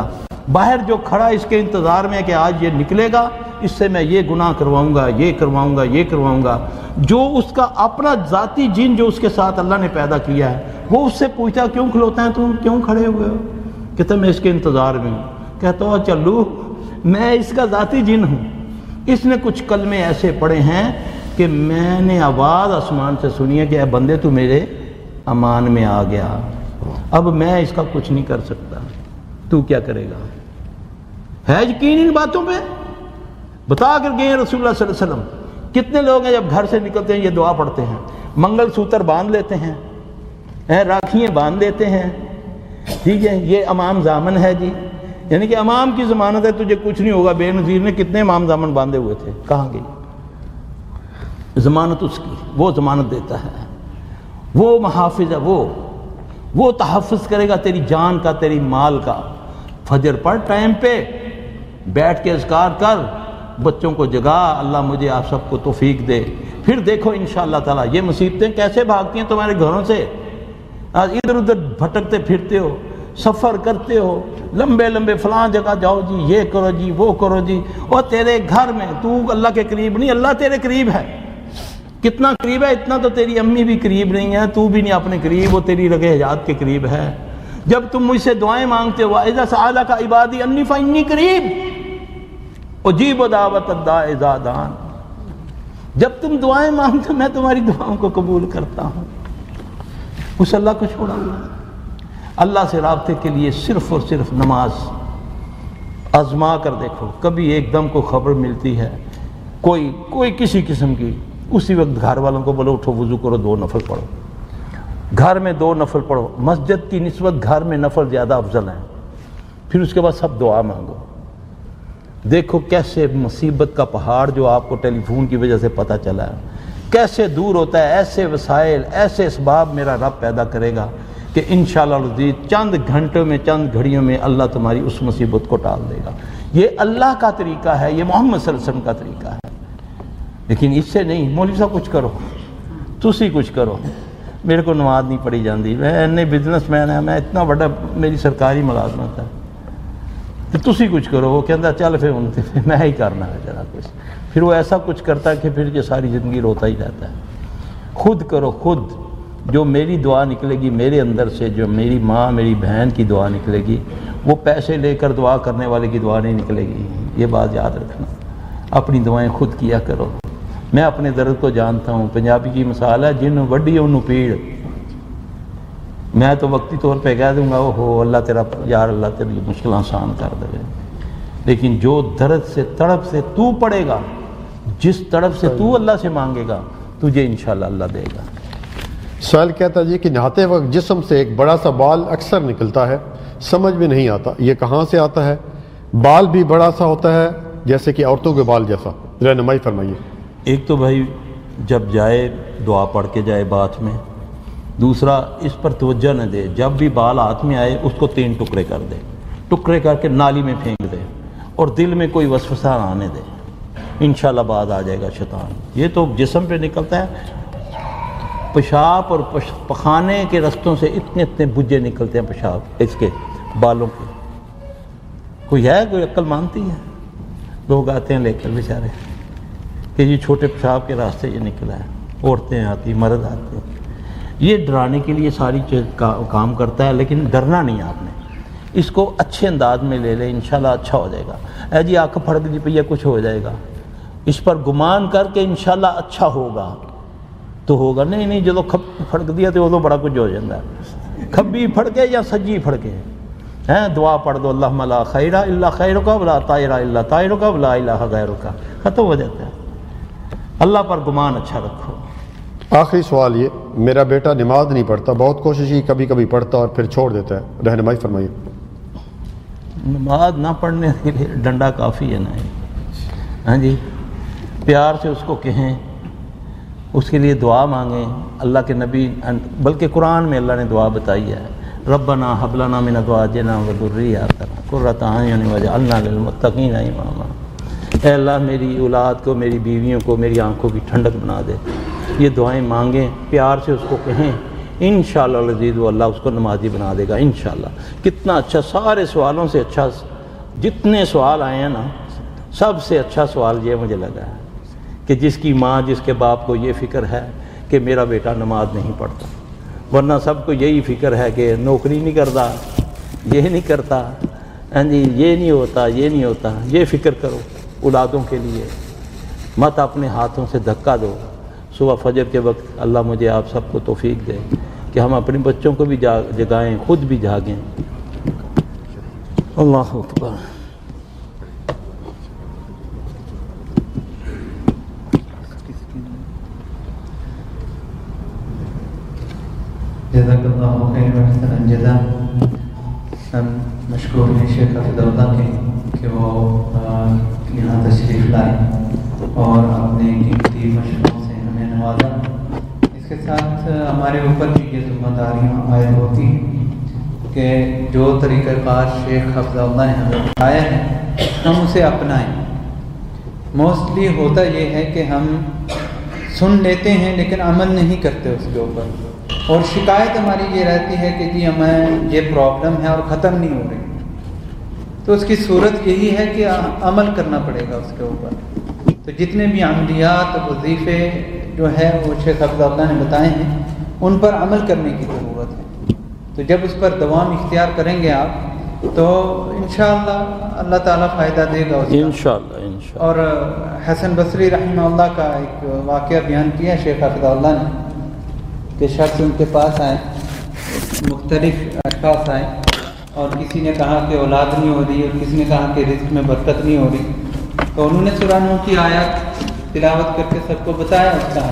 باہر جو کھڑا اس کے انتظار میں کہ آج یہ نکلے گا، اس سے میں یہ گناہ کرواؤں گا، یہ کرواؤں گا، یہ کرواؤں گا، جو اس کا اپنا ذاتی جن جو اس کے ساتھ اللہ نے پیدا کیا ہے وہ اس سے پوچھتا کیوں کھلوتا ہے، تم کیوں کھڑے ہوئے ہو؟ کہتا میں اس کے انتظار میں ہوں۔ کہتا ہو چلو میں اس کا ذاتی جن ہوں، اس نے کچھ کلمے ایسے پڑھے ہیں کہ میں نے آواز آسمان سے سنی ہے کہ اے بندے تو میرے امان میں آ گیا، اب میں اس کا کچھ نہیں کر سکتا، تو کیا کرے گا؟ ہے یقین ان باتوں پہ؟ بتا کر گئے رسول اللہ صلی اللہ علیہ وسلم۔ کتنے لوگ ہیں جب گھر سے نکلتے ہیں یہ دعا پڑھتے ہیں، منگل سوتر باندھ لیتے ہیں، راکھیاں باندھ لیتے ہیں، ٹھیک ہے، یہ امام ضامن ہے جی، یعنی کہ امام کی ضمانت ہے تجھے کچھ نہیں ہوگا۔ بے نظیر نے کتنے امام ضامن باندھے ہوئے تھے، کہاں گئی ضمانت اس کی؟ وہ ضمانت دیتا ہے، وہ محافظ ہے، وہ تحفظ کرے گا تیری جان کا، تیری مال کا۔ فجر پڑھ ٹائم پہ، بیٹھ کے اذکار کر، بچوں کو جگا، اللہ مجھے آپ سب کو توفیق دے، پھر دیکھو انشاءاللہ تعالیٰ یہ مصیبتیں کیسے بھاگتی ہیں تمہارے گھروں سے۔ آج ادھر ادھر بھٹکتے پھرتے ہو، سفر کرتے ہو، لمبے لمبے فلاں جگہ جاؤ جی، یہ کرو جی، وہ کرو جی، اور تیرے گھر میں تو اللہ کے قریب نہیں، اللہ تیرے قریب ہے۔ کتنا قریب ہے؟ اتنا تو تیری امی بھی قریب نہیں ہے، تو بھی نہیں اپنے قریب، وہ تیری رگ حیات کے قریب ہے۔ جب تم مجھ سے دعائیں مانگتے ہو اذا سألک عبادی انی فانی قریب اجیب دعوت الداع اذا دعان، جب تم دعائیں مانگتے ہو میں تمہاری دعاؤں کو قبول کرتا ہوں۔ اس اللہ کو چھوڑا ہوا ہے۔ اللہ سے رابطے کے لیے صرف اور صرف نماز آزما کر دیکھو، کبھی ایک دم کو خبر ملتی ہے کوئی کسی قسم کی، اسی وقت گھر والوں کو بولو اٹھو وضو کرو، 2 نفل پڑھو، گھر میں 2 نفل پڑھو، مسجد کی نسبت گھر میں نفل زیادہ افضل ہیں، پھر اس کے بعد سب دعا مانگو۔ دیکھو کیسے مصیبت کا پہاڑ جو آپ کو ٹیلی فون کی وجہ سے پتہ چلا ہے کیسے دور ہوتا ہے، ایسے وسائل، ایسے اسباب میرا رب پیدا کرے گا کہ انشاءاللہ العزیز چند گھنٹوں میں، چند گھڑیوں میں اللہ تمہاری اس مصیبت کو ٹال دے گا۔ یہ اللہ کا طریقہ ہے، یہ محمد صلی اللہ علیہ وسلم کا طریقہ ہے، لیکن اس سے نہیں۔ مولوی صاحب کچھ کرو، تسی کچھ کرو، میرے کو نماز نہیں پڑھی جاندی، میں اینے بزنس مین ہے، میں اتنا بڑا میری سرکاری ملازمت ہے، تو تسی کچھ کرو۔ وہ کہتا چل پھر میں ہی کرنا ہے ذرا کچھ، پھر وہ ایسا کچھ کرتا ہے کہ پھر یہ ساری زندگی روتا ہی رہتا ہے۔ خود کرو، خود جو میری دعا نکلے گی میرے اندر سے، جو میری ماں میری بہن کی دعا نکلے گی، وہ پیسے لے کر دعا کرنے والے کی دعا نہیں نکلے گی. یہ بات یاد رکھنا. اپنی دعائیں خود کیا کرو. میں اپنے درد کو جانتا ہوں. پنجابی کی مثال ہے، جن وڈی انہوں پیڑ. میں تو وقتی طور پہ کہہ دوں گا اوہو اللہ تیرا یار اللہ تیری مشکل آسان کر دے، لیکن جو درد سے تڑپ سے تو پڑے گا، جس تڑپ سے تو اللہ سے مانگے گا، تجھے انشاءاللہ اللہ دے گا. سائل کہتا ہے جی کہ نہاتے وقت جسم سے ایک بڑا سا بال اکثر نکلتا ہے، سمجھ میں نہیں آتا یہ کہاں سے آتا ہے. بال بھی بڑا سا ہوتا ہے جیسے کہ عورتوں کے بال جیسا، رہنمائی فرمائیے. ایک تو بھائی جب جائے دعا پڑھ کے جائے باتھ میں. دوسرا اس پر توجہ نہ دے، جب بھی بال ہاتھ میں آئے اس کو 3 ٹکڑے کر دے، ٹکڑے کر کے نالی میں پھینک دے، اور دل میں کوئی وسوسہ نہ آنے دے. انشاءاللہ بعد آ جائے گا شیطان. یہ تو جسم پہ نکلتا ہے. پیشاب اور پخانے کے رستوں سے اتنے اتنے بجے نکلتے ہیں پیشاب اس کے بالوں کے. کوئی ہے کوئی عقل مانتی ہے؟ لوگ آتے ہیں لے کر بیچارے کہ یہ چھوٹے پیشاب کے راستے یہ نکلا ہے. عورتیں آتی، مرد آتے ہیں. یہ ڈرانے کے لیے ساری چیز کام کرتا ہے، لیکن ڈرنا نہیں ہے آپ نے. اس کو اچھے انداز میں لے لے، انشاءاللہ اچھا ہو جائے گا. اے جی آنکھ پھڑک دی پئی ہے کچھ ہو جائے گا، اس پر گمان کر کے انشاءاللہ اچھا ہوگا تو ہوگا. نہیں جدو کھب پھڑک دیا تو بڑا کچھ ہو جاتا ہے. کھبی پھڑکے یا سجی پھڑکے ہیں، دعا پڑھ دو اللہم لا خیر الا خیرک ولا طائر الا طائرک ولا الہ غیرک، ختم ہو جاتا ہے. اللہ پر گمان اچھا رکھو. آخری سوال یہ، میرا بیٹا نماز نہیں پڑھتا، بہت کوشش کی، کبھی کبھی پڑھتا اور پھر چھوڑ دیتا ہے، رہنمائی فرمائیے. نماز نہ پڑھنے کے لیے ڈنڈا کافی ہے نا. ہاں جی، پیار سے اس کو کہیں، اس کے لیے دعا مانگیں. اللہ کے نبی بلکہ قرآن میں اللہ نے دعا بتائی ہے، ربنا حب لنا من ازواجنا وذریاتنا قرۃ اعین واجعلنا للمتقین اماما. اے اللہ میری اولاد کو، میری بیویوں کو، میری آنکھوں کی ٹھنڈک بنا دے. یہ دعائیں مانگیں، پیار سے اس کو کہیں، انشاءاللہ العزیز وہ اللہ اس کو نمازی بنا دے گا انشاءاللہ. کتنا اچھا، سارے سوالوں سے اچھا، جتنے سوال آئے ہیں نا سب سے اچھا سوال یہ مجھے لگا ہے کہ جس کی ماں جس کے باپ کو یہ فکر ہے کہ میرا بیٹا نماز نہیں پڑھتا. ورنہ سب کو یہی فکر ہے کہ نوکری نہیں کرتا، یہ نہیں کرتا، ہاں جی یہ نہیں ہوتا، یہ نہیں ہوتا. یہ فکر کرو اولادوں کے لیے، مت اپنے ہاتھوں سے دھکا دو. صبح فجر کے وقت اللہ مجھے آپ سب کو توفیق دے کہ ہم اپنے بچوں کو بھی جگائیں، خود بھی جاگیں. اللہ اکبر. جزاک اللہ خیر و احسن الجزا. ہم مشکور ہیں شیخ حافظ اللہ کے کہ وہ یہاں تشریف لائے اور اپنے قیمتی مشوروں سے ہمیں نوازا. اس کے ساتھ ہمارے اوپر بھی یہ ذمہ داریاں عائد ہوتی ہیں کہ جو طریقہ کار شیخ حافظ اللہ نے ہمیں بتایا ہے ہم اسے اپنائیں. موسٹلی ہوتا یہ ہے کہ ہم سن لیتے ہیں لیکن عمل نہیں کرتے اس کے اوپر، اور شکایت ہماری یہ رہتی ہے کہ جی ہمیں یہ پرابلم ہے اور ختم نہیں ہو رہی. تو اس کی صورت یہی ہے کہ عمل کرنا پڑے گا اس کے اوپر. تو جتنے بھی عملیات وظیفے جو ہے وہ شیخ حافظ اللہ نے بتائے ہیں ان پر عمل کرنے کی ضرورت ہے. تو جب اس پر دوام اختیار کریں گے آپ تو انشاءاللہ اللہ تعالیٰ فائدہ دے گا اس کا. انشاءاللہ. اور حسن بصری رحمہ اللہ کا ایک واقعہ بیان کیا شیخ حافظ اللہ نے کہ شخص ان کے پاس آئے، مختلف اشخاص آئے، اور کسی نے کہا کہ اولاد نہیں ہو رہی اور کسی نے کہا کہ رزق میں برکت نہیں ہو رہی. تو انہوں نے سورہ نور کی آیات تلاوت کر کے سب کو بتایا اس کا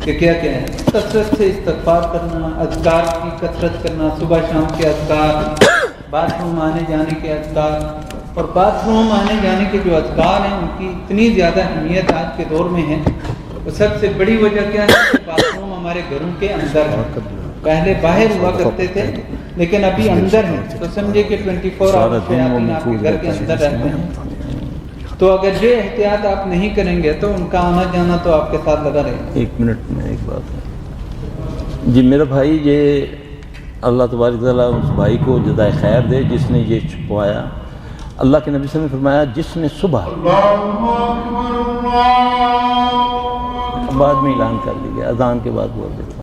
کہ کیا کیا ہے. کثرت سے استغفار کرنا، اذکار کی کثرت کرنا، صبح شام کے اذکار، باتھ روم آنے جانے کے اذکار. اور باتھ روم آنے جانے کے جو اذکار ہیں ان کی اتنی زیادہ اہمیت آج کے دور میں ہے. اور سب سے بڑی وجہ کیا ہے کہ باتھ روم ہمارے گھروں کے اندر ہے. پہلے باہر ہوا کرتے تھے لیکن ابھی اندر ہیں. تو سمجھے کہ 24 آورز شیاطین آپ کے گھر کے اندر رہتے ہیں. تو اگر یہ احتیاط آپ نہیں کریں گے تو ان کا آنا جانا تو آپ کے ساتھ لگا رہے گا. ایک منٹ میں ایک بات ہے جی میرا بھائی، یہ اللہ تبارک تعالیٰ اس بھائی کو جزائے خیر دے جس نے یہ چھپوایا. اللہ کے نبی صلی اللہ علیہ وسلم نے فرمایا جس نے صبح بعد میں اعلان کر لیا، اذان کے بعد بول دیتا